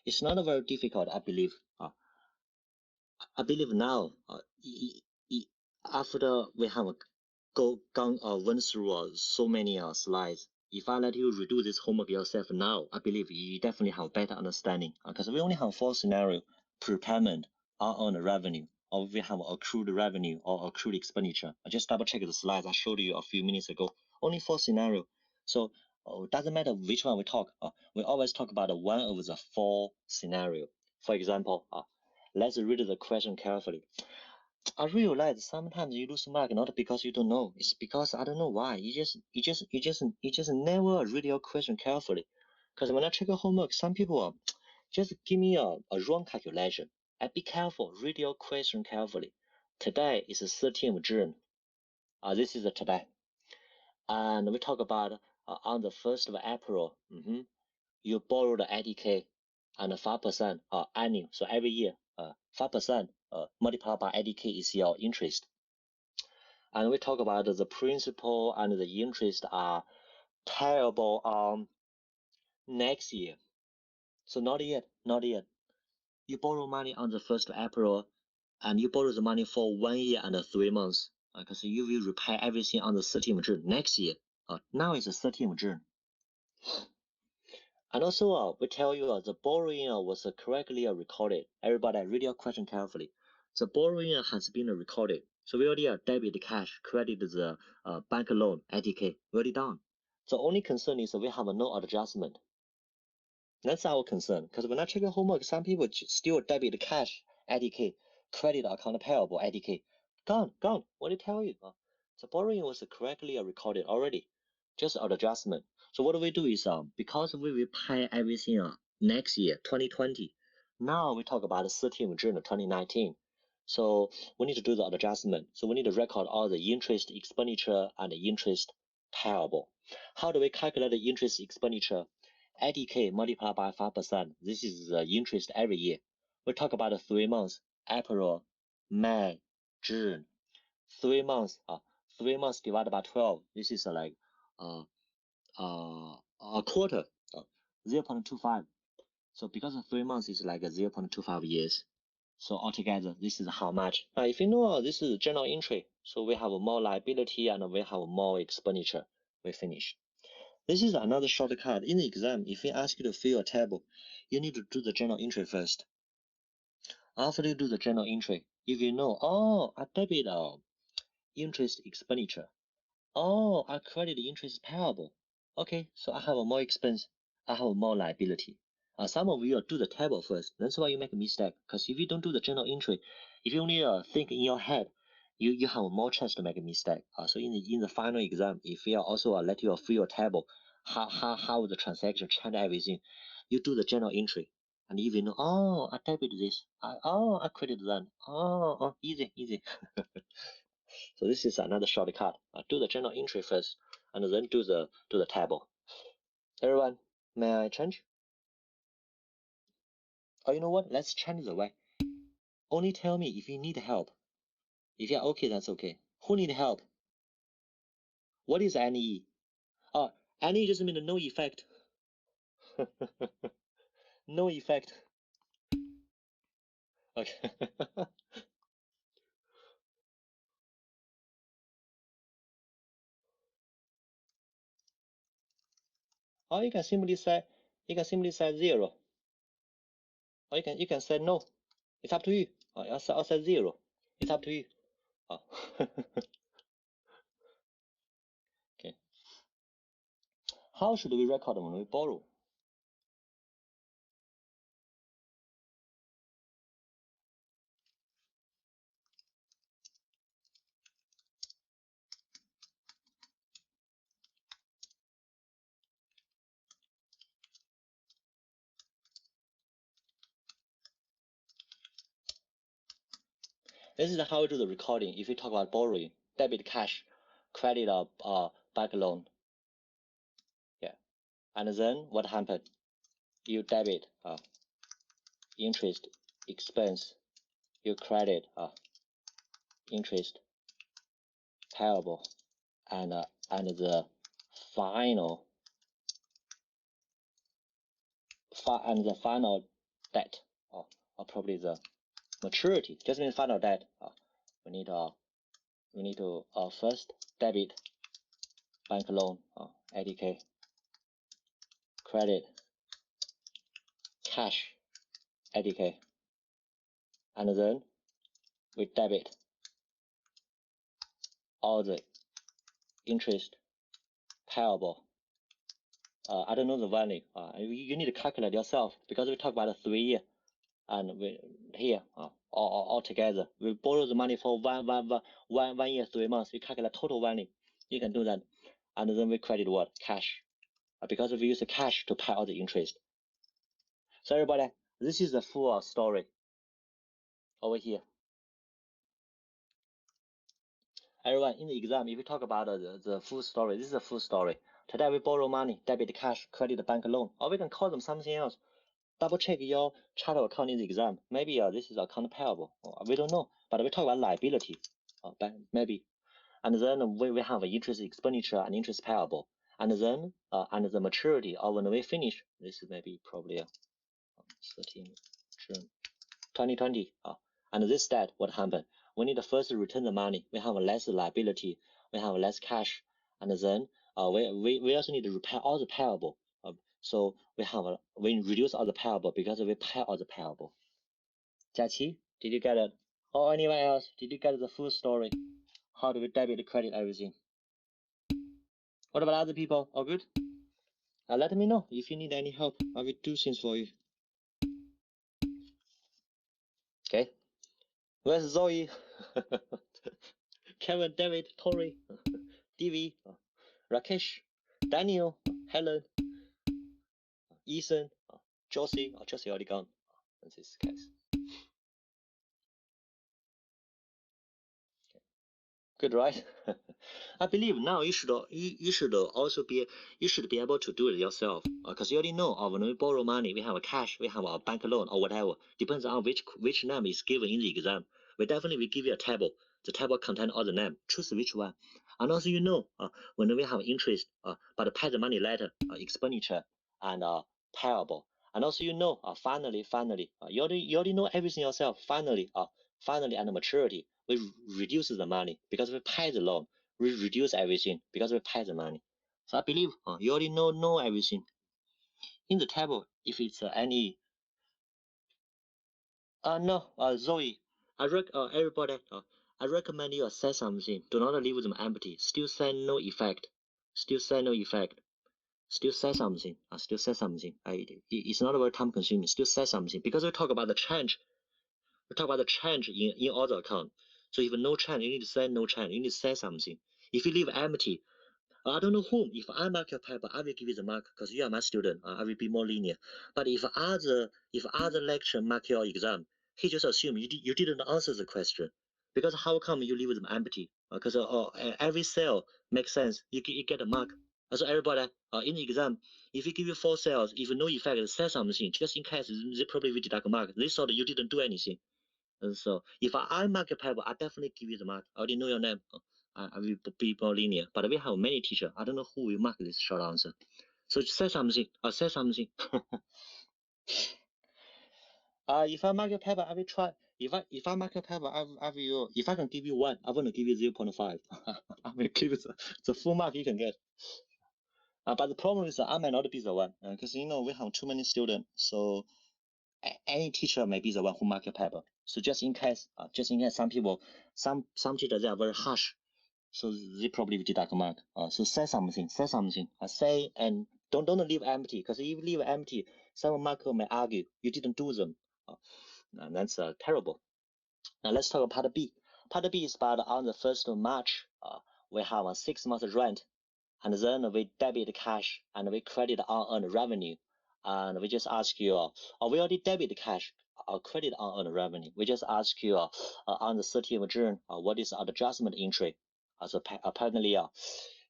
Speaker 1: It's not very difficult, I believe. I believe now, after we have went through so many slides, if I let you redo this homework yourself now, I believe you definitely have better understanding. Because we only have 4 scenarios: prepayment, unearned revenue, or we have accrued revenue or accrued expenditure. I just double check the slides I showed you a few minutes ago. Only 4 scenarios. So it doesn't matter which one we talk. We always talk about one of the 4 scenarios. For example, let's read the question carefully. I realize sometimes you lose mark not because you don't know, it's because I don't know why. You just never read your question carefully. Because when I check your homework, some people just give me a wrong calculation. Be careful, read your question carefully. Today is the 13th of June. This is the today. And we talk about on the 1st of April, you borrowed 80K and 5% annual. So every year, 5% multiplied by 80K is your interest. And we talk about the principal and the interest are payable next year. So not yet. You borrow money on the 1st of April, and you borrow the money for 1 year and 3 months. Because you will repay everything on the 13th of June next year. Now is the 13th of June. And also, we tell you the borrowing was correctly recorded. Everybody read your question carefully. The borrowing has been recorded. So we already debit cash, credit the bank loan, 80K, already done. The only concern is we have no adjustment. That's our concern. Because when I check your homework, some people still debit cash, 80K, credit account payable, 80K. Gone. What did I tell you? The borrowing was correctly recorded already. Just an adjustment. So what we do is because we will pay everything next year, 2020. Now we talk about the 13th of June 2019. So we need to do the adjustment. So we need to record all the interest expenditure and the interest payable. How do we calculate the interest expenditure? 80K multiplied by 5%. This is the interest every year. We talk about the 3 months: April, May, June. 3 months. 3 months divided by 12. This is like a quarter, 0.25. So because of 3 months is like 0.25 years. So altogether, this is how much. If you know this is journal entry, so we have more liability and we have more expenditure. We finish. This is another shortcut. In the exam, if we ask you to fill a table, you need to do the journal entry first. After you do the journal entry, if you know, I debit interest expenditure. I credit interest payable. Okay, so I have more expense. I have more liability. Some of you do the table first. That's why you make a mistake. Because if you don't do the journal entry, if you only think in your head, you have more chance to make a mistake. So in the final exam, if you also let you fill a table, how the transaction change everything, you do the journal entry. And if you know, I debit this, I credit that. Easy. So this is another shortcut. Do the journal entry first, and then do the table. Everyone, may I change? You know what? Let's change the way. Only tell me if you need help. If you're okay, that's okay. Who need help? What is NE? NE just means no effect. No effect. Okay. Or you can simply say 0. Or you can say no. It's up to you. Or say 0. It's up to you. Okay. How should we record when we borrow? This is how we do the recording. If we talk about borrowing, debit cash, credit bank loan. Yeah. And then what happened? You debit interest expense, you credit interest payable, and the final debt, or probably the maturity. Just means final debt. We need to first debit bank loan 80K, credit cash 80K, and then we debit all the interest payable. I don't know the value. You need to calculate yourself, because we talk about a 3 year, and we here all together. We borrow the money for 1 year 3 months. We calculate total value. You can do that, and then we credit what? Cash, because we use the cash to pay all the interest. So everybody, this is the full story over here. Everyone, in the exam, if you talk about the full story, this is the full story. Today we borrow money, debit cash, credit bank loan, or we can call them something else. Double check your chart of account in the exam. Maybe this is account payable. We don't know, but we talk about liability. Maybe. And then we have interest expenditure and interest payable. And then and the maturity, or when we finish, this is maybe probably 13 June 2020. And this debt, what happened? We need to first return the money. We have less liability. We have less cash. And then we also need to repay all the payable. So we reduce all the payable because we pay all the payable. Jiaqi, did you get it? Or anyone else? Did you get the full story? How do we debit, credit, everything? What about other people? All good? Let me know if you need any help. I will do things for you. Okay. Where's Zoe? Kevin, David, Tori, Divi, Rakesh, Daniel, Helen, Ethan, Josie. Josie already gone. In this case. Good, right? I believe now you should also be able to do it yourself, because you already know when we borrow money, we have a cash, we have a bank loan or whatever. Depends on which name is given in the exam. We definitely will give you a table. The table contain all the name. Choose which one. And also when we have interest, but pay the money later, expenditure and payable. And also finally, you already know everything yourself. Finally and maturity, we reduce the money because we pay the loan. We reduce everything because we pay the money. So I believe you already know everything. In the table, if it's any no, Zoe, everybody, I recommend you say something. Do not leave them empty. Still say no effect. Still say no effect. Still say something. Still say something. It's not very time consuming. Still say something, because we talk about the change. We talk about the change in other account. So if no change, you need to say no change. You need to say something. If you leave empty, I don't know whom. If I mark your paper, I will give you the mark because you are my student. I will be more linear. But if other lecturer mark your exam, he just assume you didn't answer the question. Because how come you leave them empty? Because every cell makes sense. You get a mark. So everybody in the exam, if you give you 4 cells, if no effect, say something. Just in case, they probably will deduct a mark. They thought you didn't do anything. And so if I mark a paper, I definitely give you the mark. I already know your name. I will be more linear. But we have many teachers. I don't know who will mark this short answer. So say something. Say something. If I mark your paper, I will try. If I mark your paper, I will. If I can give you 1, I want to give you 0.5. I will give you the full mark you can get. But the problem is that I might not be the one, because we have too many students, so any teacher may be the one who mark your paper. So just in case some people, some teachers, they are very harsh, so they probably will deduct a mark. So say something, say, and don't leave empty, because if you leave empty, some marker may argue you didn't do them. And that's terrible. Now let's talk about part B. Part B is about on the 1st of March, we have a 6 month rent, and then we debit cash and we credit unearned revenue. And we just ask you, we already debit cash or credit unearned revenue. We just ask you on the 30th of June, what is the adjustment entry? So apparently,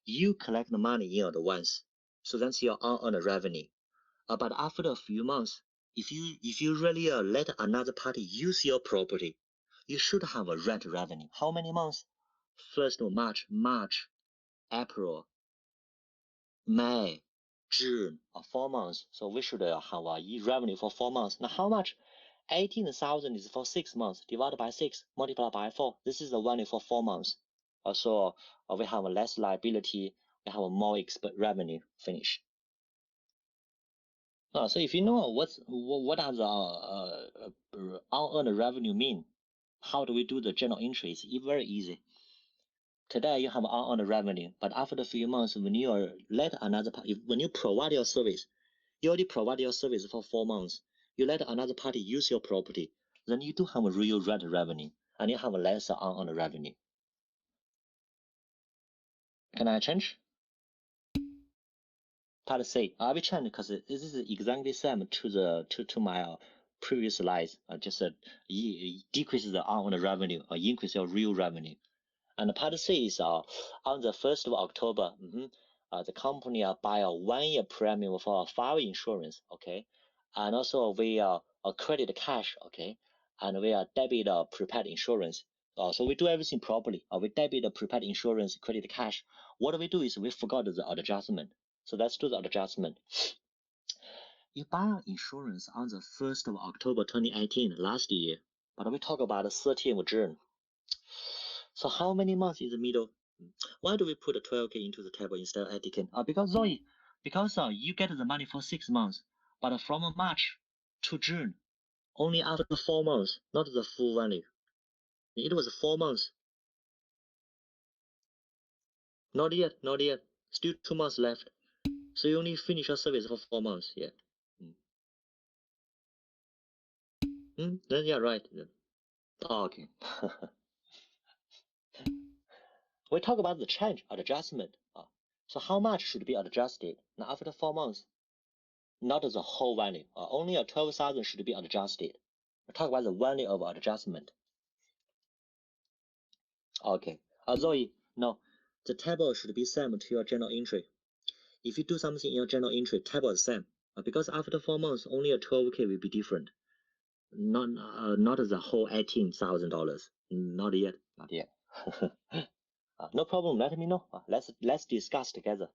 Speaker 1: you collect the money in advance, so that's your unearned revenue. But after a few months, if you really let another party use your property, you should have a rent revenue. How many months? 1st of March, April, May, June, 4 months. So we should have a revenue for 4 months. Now how much? 18,000 is for 6 months. Divided by 6, multiplied by 4. This is the value for 4 months. So we have a less liability. We have a more revenue. Finish. So if you know what does unearned revenue mean, how do we do the journal entries? It's very easy. Today you have unearned revenue, but after a few months, when you let another party, when you provide your service, you already provide your service for 4 months. You let another party use your property, then you do have a real rent revenue, and you have a less unearned revenue. Can I change? Part C. I will change because this is exactly same to my previous slides. Just decrease the unearned revenue or increase your real revenue. And part C is on the 1st of October, the company buy a 1-year premium for a fire insurance, okay, and also we credit cash, okay, and we debit prepaid insurance. So we do everything properly. We debit prepaid insurance, credit cash. What we do is we forgot the adjustment. So let's do the adjustment. You buy insurance on the 1st of October 2018, last year, but we talk about the 13th of June. So how many months in the middle? Why do we put 12K into the table instead of 80K? Because Zoe, you get the money for 6 months, but from March to June, only after 4 months, not the full value. It was 4 months. Not yet. Still 2 months left. So you only finish your service for 4 months. Yeah. Then yeah, right. Okay. We talk about the change adjustment. So how much should be adjusted? Now after 4 months, not the whole value. Only 12,000 should be adjusted. We talk about the value of adjustment. Okay. Zoe, no, the table should be same to your journal entry. If you do something in your journal entry, table is same. Because after 4 months, only a 12K will be different. Not the whole $18,000. Not yet. No problem. Let me know. Let's discuss together.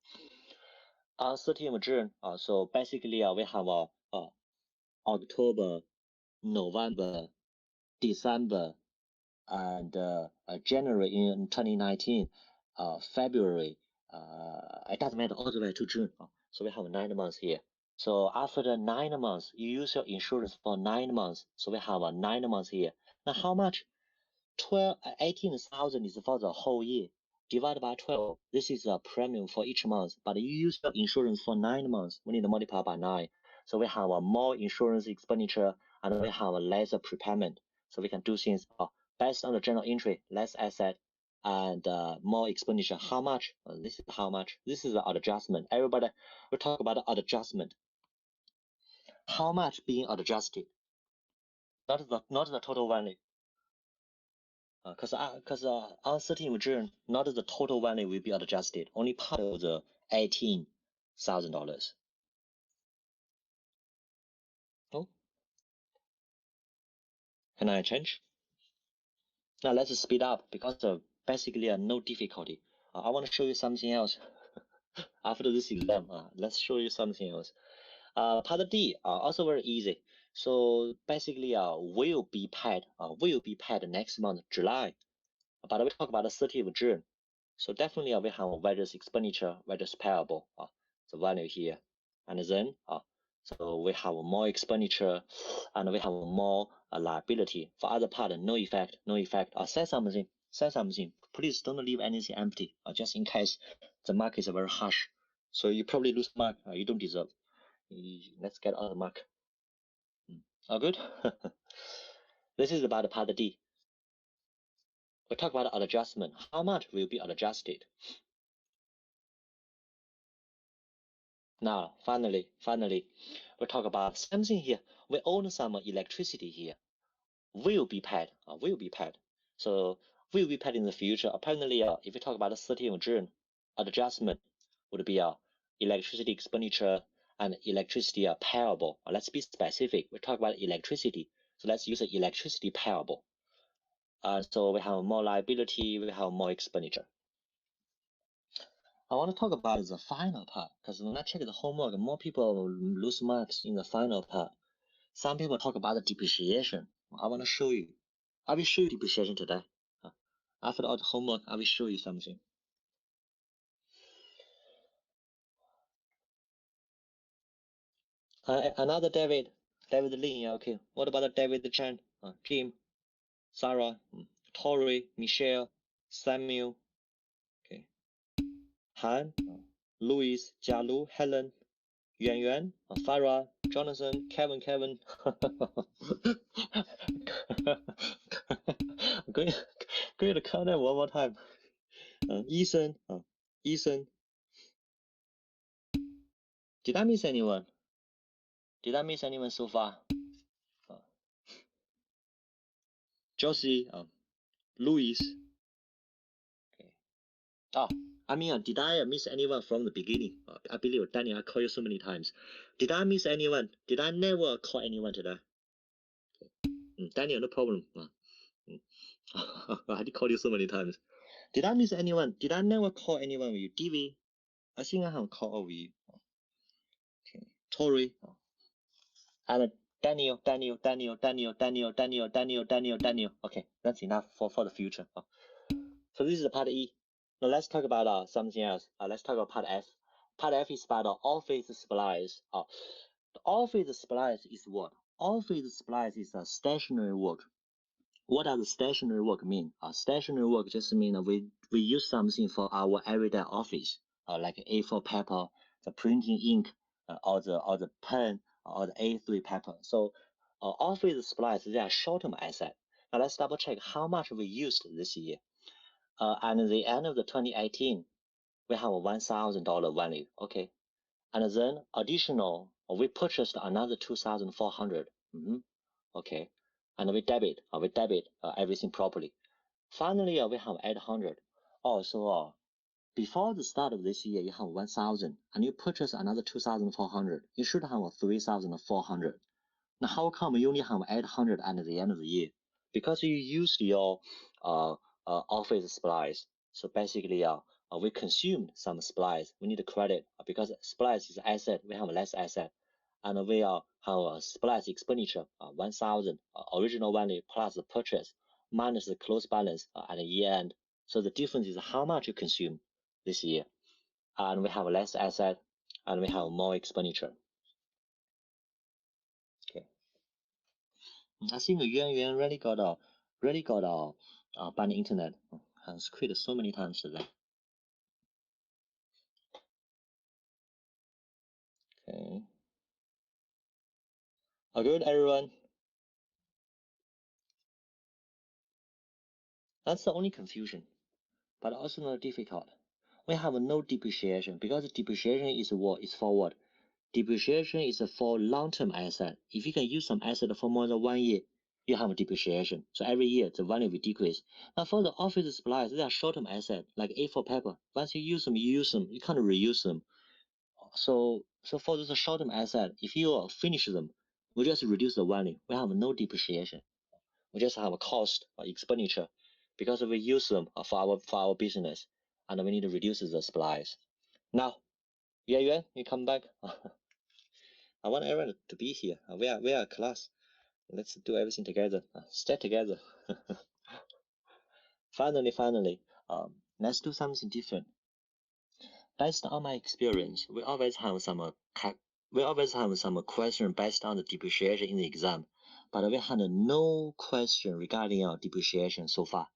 Speaker 1: 13th of June. So basically, we have October, November, December, and January in 2019, February, it doesn't matter, all the way to June. So we have 9 months here. So after the 9 months, you use your insurance for 9 months. So we have 9 months here. Now how much? 18,000 is for the whole year. Divided by 12. This is a premium for each month. But you use your insurance for 9 months. We need to multiply by 9. So we have more insurance expenditure and we have a lesser prepayment. So we can do things based on the journal entry, less asset and more expenditure. How much? This is how much. This is the adjustment. Everybody will talk about the adjustment. How much being adjusted? Not the total value. Because on 13th of June, not the total value will be adjusted, only part of the $18,000. Oh, can I change? Now let's speed up because basically no difficulty. I want to show you something else. After this exam, let's show you something else. Part D, also very easy. So basically, will be paid next month, July. But we talk about the 30th of June. So definitely we have various expenditure, various payable. the value here, and then so we have more expenditure and we have more liability. For other part, no effect, no effect. Say something, say something. Please don't leave anything empty, just in case the mark is very harsh. So you probably lose mark you don't deserve. Let's get other mark. All good? This is about part D. We talk about adjustment. How much will be adjusted? Now, finally, we talk about something here. We own some electricity here. Will be paid. Will be paid. So will be paid in the future. Apparently, if we talk about the 13th of June, adjustment would be electricity expenditure and electricity payable. Let's be specific. We talk about electricity. So let's use electricity payable. So we have more liability, we have more expenditure. I want to talk about the final part, because when I check the homework, more people lose marks in the final part. Some people talk about the depreciation. I want to show you. I will show you depreciation today. After all the homework, I will show you something. Another David Lin, okay. What about David Chen, Jim, Sarah, Tori, Michelle, Samuel, okay. Han, Louis, Jialu, Helen, Yuan Yuan, Farah, Jonathan, Kevin. going to count them one more time. Ethan, Ethan. Did I miss anyone? Did I miss anyone so far? Josie, Louis. Okay. I mean, did I miss anyone from the beginning? I believe, Daniel, I call you so many times. Did I miss anyone? Did I never call anyone today? Daniel, no problem. I did call you so many times. Did I miss anyone? Did I never call anyone with you? DV? I think I have called over you. Okay. Tori. And Daniel. Okay, that's enough for the future. So this is part E. Now let's talk about something else. Let's talk about part F. Part F is about office supplies. The office supplies is what? Office supplies is a stationary work. What does stationary work mean? Stationary work just means we use something for our everyday office, like A4 paper, the printing ink, or the pen, or the A3 paper. So office supplies, they are short-term asset. Now let's double check how much we used this year. And at the end of the 2018, we have a $1,000 value, okay? And then additional, we purchased another 2,400, okay? And we debit everything properly. Finally, we have 800. So before the start of this year, you have 1,000, and you purchase another 2,400. You should have 3,400. Now, how come you only have 800 at the end of the year? Because you used your office supplies. So basically, we consumed some supplies. We need credit because supplies is asset. We have less asset, and we have supplies expenditure 1,000 original value plus the purchase minus the close balance at the year end. So the difference is how much you consume this year, and we have less asset, and we have more expenditure. Okay. I think Yuan Yuan really got by the internet. Has quit so many times today. Okay. All good, everyone? That's the only confusion, but also not difficult. We have no depreciation because depreciation is what? It's for what? Depreciation is for long-term asset. If you can use some asset for more than 1 year, you have depreciation. So every year the value will decrease. Now for the office supplies, they are short-term asset like A4 paper. Once you use them, you can't reuse them. So for this short-term asset, if you finish them, we just reduce the value. We have no depreciation. We just have a cost or expenditure because we use them for our business, and we need to reduce the supplies. Now, Yuan Yuan, you come back. I want everyone to be here. We are a class. Let's do everything together. Stay together. Finally, let's do something different. based on my experience, we always have some question based on the depreciation in the exam, but we had no question regarding our depreciation so far.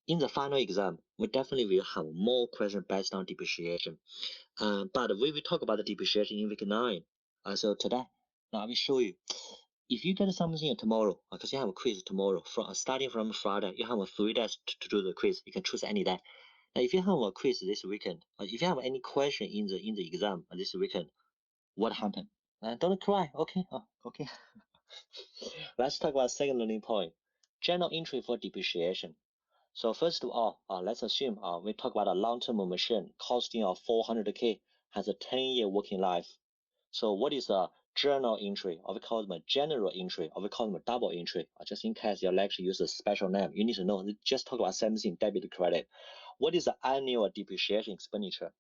Speaker 1: In the final exam, we definitely will have more questions based on depreciation. But we will talk about the depreciation in week 9. So today, now I will show you. If you get something tomorrow, because you have a quiz tomorrow, starting from Friday, you have 3 days to do the quiz. You can choose any day. Now, if you have a quiz this weekend, if you have any question in the exam this weekend, what happened? Don't cry. Okay. Okay. Let's talk about second learning point. Journal entry for depreciation. So first of all, let's assume we talk about a long-term machine costing 400K has a 10-year working life. So what is a journal entry, or we call them a general entry, or we call them a double entry? Just in case your lecture uses a special name, you need to know. Just talk about same thing, debit credit. What is the annual depreciation expenditure?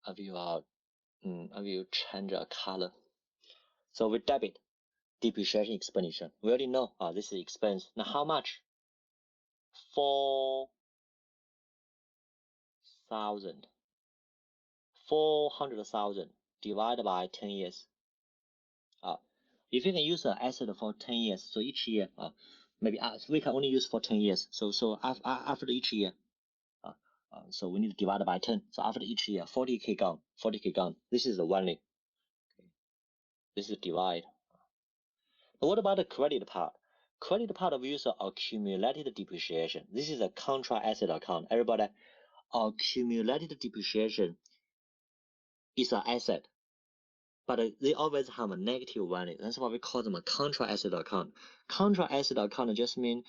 Speaker 1: I will change a color. So we debit depreciation expenditure. We already know this is expense. Now how much? 400,000 divided by 10 years. If you can use an asset for 10 years, so each year, maybe we can only use for 10 years. So after each year, so we need to divide by 10. So after each year, 40K gone, 40K gone. This is the value. Okay. This is divide. But what about the credit part? Credit part we use accumulated depreciation. This is a contra asset account. Everybody, accumulated depreciation is an asset, but they always have a negative value. That's why we call them a contra asset account. Contra asset account just means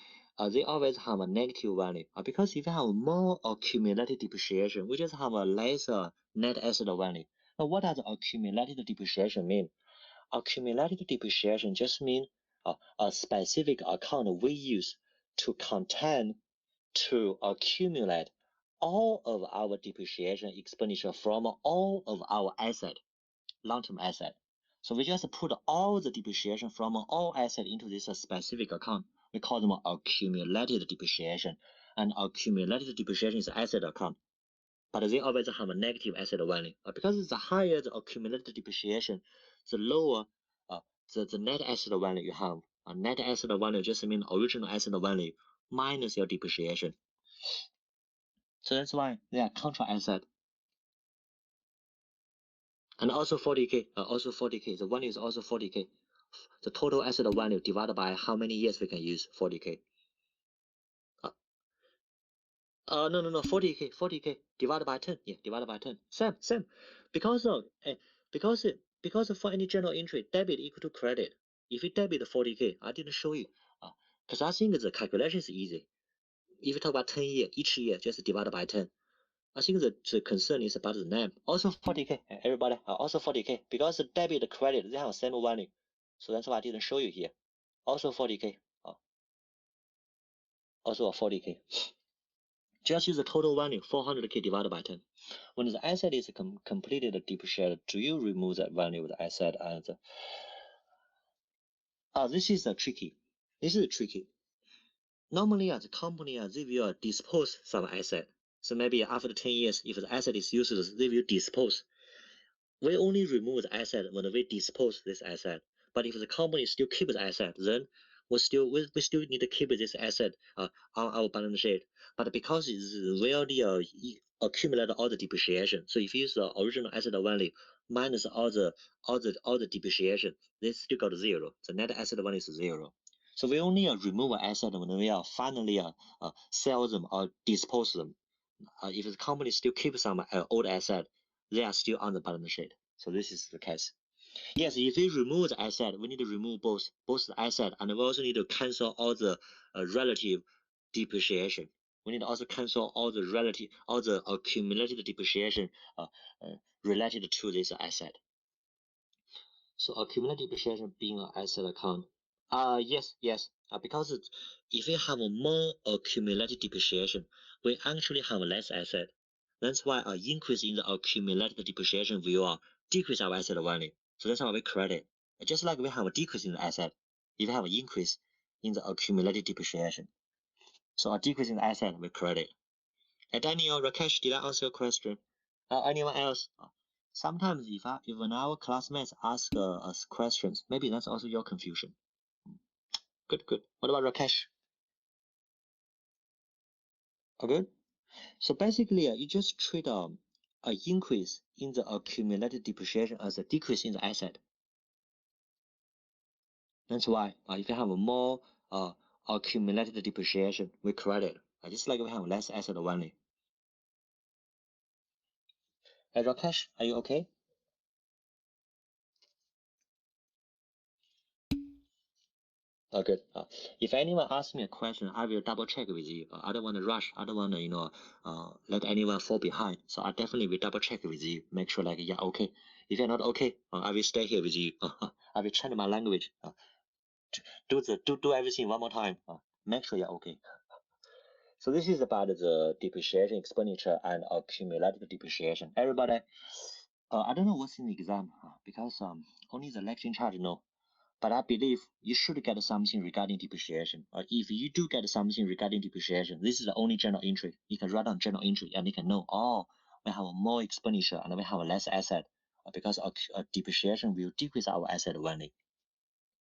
Speaker 1: they always have a negative value. Because if you have more accumulated depreciation, we just have a lesser net asset value. Now, what does accumulated depreciation mean? Accumulated depreciation just means a specific account we use to accumulate all of our depreciation expenditure from all of our asset, long-term asset. So we just put all the depreciation from all asset into this specific account. We call them accumulated depreciation. And accumulated depreciation is asset account, but they always have a negative asset value. Because the higher the accumulated depreciation, the lower the net asset value you have. Net asset value just means original asset value minus your depreciation. So that's why they are contra asset. And also 40K, the value is also 40K. The total asset value divided by how many years we can use 40K. No, 40K divided by 10. Yeah, divided by 10. Same. Because for any journal entry, debit equal to credit. If you debit 40K, I didn't show you. Because I think the calculation is easy. If you talk about 10 years, each year just divided by 10. I think the concern is about the name. Also 40K, everybody, also 40K. Because the debit and credit, they have the same value. So that's why I didn't show you here. Also 40K. Also a 40K. Just use the total value, 400K divided by 10. When the asset is completed depreciated, do you remove that value of the asset as this is tricky. This is tricky. Normally, as a company, they will dispose some asset. So maybe after 10 years, if the asset is useless, they will dispose. We only remove the asset when we dispose this asset. But if the company still keeps the asset, then we still need to keep this asset on our balance sheet. But because it's already accumulated all the depreciation, so if you use the original asset value minus all the depreciation, they still got 0. The net asset value is 0. So we only remove an asset when we are finally sell them or dispose them. If the company still keeps some old asset, they are still on the balance sheet. So this is the case. Yes, if we remove the asset, we need to remove both the asset, and we also need to cancel all the relative depreciation. We need to also cancel all the accumulated depreciation related to this asset. So accumulated depreciation being an asset account. Yes. Because if we have more accumulated depreciation, we actually have less asset. That's why an increase in the accumulated depreciation will decrease our asset value. So that's why we credit. Just like we have a decrease in the asset, if we have an increase in the accumulated depreciation. So a decrease in the asset, we credit. Daniel, Rakesh, did I answer your question? Anyone else? Sometimes if when our classmates ask us questions, maybe that's also your confusion. Good. What about Rakesh? Good. So basically, you just treat an increase in the accumulated depreciation as a decrease in the asset. That's why if you have a more accumulated depreciation, we credit. Just like we have less asset only. Hey, Rakesh, are you okay? Good. If anyone asks me a question, I will double check with you. I don't want to rush. I don't want to, let anyone fall behind. So I definitely will double check with you. Make sure like you're okay. If you're not okay, I will stay here with you. I will change my language. Do everything one more time. Make sure you're okay. So this is about the depreciation expenditure and accumulated depreciation. Everybody, I don't know what's in the exam because only the lecture in charge know. But I believe you should get something regarding depreciation. If you do get something regarding depreciation, this is the only journal entry. You can write down journal entry and you can know, we have more expenditure and we have less asset because depreciation will decrease our asset value.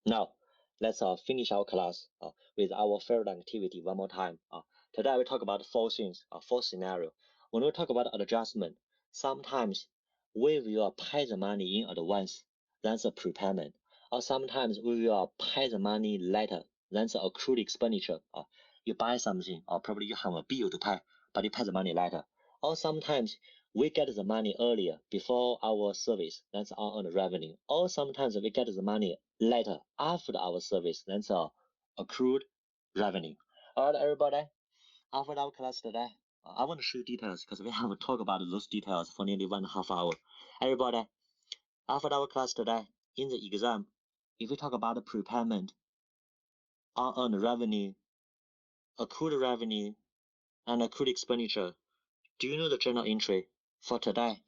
Speaker 1: Now, let's finish our class with our favorite activity one more time. Today we talk about four things, four scenarios. When we talk about adjustment, sometimes we will pay the money in advance, that's a prepayment. Or sometimes we will pay the money later, that's accrued expenditure. You buy something, or probably you have a bill to pay, but you pay the money later. Or sometimes we get the money earlier before our service, that's unearned revenue. Or sometimes we get the money later after our service, that's accrued revenue. All right, everybody, after our class today, I want to show you details because we haven't talked about those details for nearly 1.5 hours. Everybody, after our class today, in the exam, if we talk about the prepayment, unearned revenue, accrued revenue, and accrued expenditure, do you know the journal entry for today?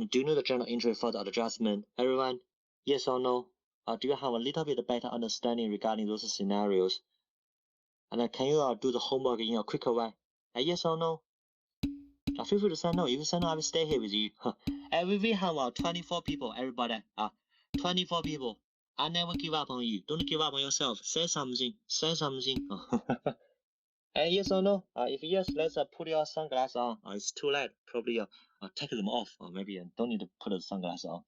Speaker 1: Do you know the journal entry for the adjustment? Everyone, yes or no? Do you have a little bit better understanding regarding those scenarios? And can you do the homework in a quicker way? Yes or no? Feel free to say no. If you say no, I will stay here with you. And we have 24 people, everybody. 24 people. I never give up on you. Don't give up on yourself. Say something. Say something. Yes or no? If yes, let's put your sunglasses on. It's too late. Probably take them off. Or maybe you don't need to put the sunglasses on.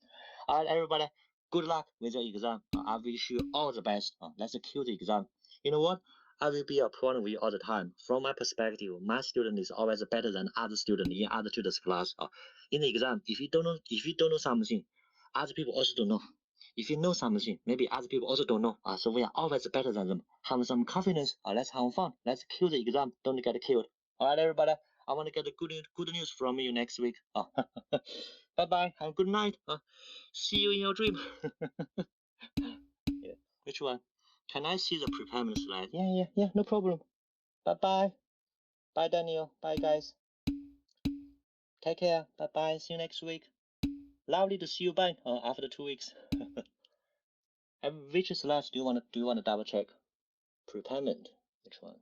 Speaker 1: All right, everybody. Good luck with your exam. I wish you all the best. Let's kill the exam. You know what? I will be upfront with you all the time. From my perspective, my student is always better than other student in other tutors' class. In the exam, if you don't know something, other people also don't know. If you know something, maybe other people also don't know. So we are always better than them. Have some confidence. Let's have fun. Let's kill the exam. Don't get killed. All right, everybody. I want to get good news from you next week. Bye bye. Have a good night. See you in your dream. Yeah. Which one? Can I see the prepayment slide? Yeah. No problem. Bye bye. Bye, Daniel. Bye, guys. Take care. Bye bye. See you next week. Lovely to see you back after 2 weeks. And which slide do you want to double check? Prepayment. Which one?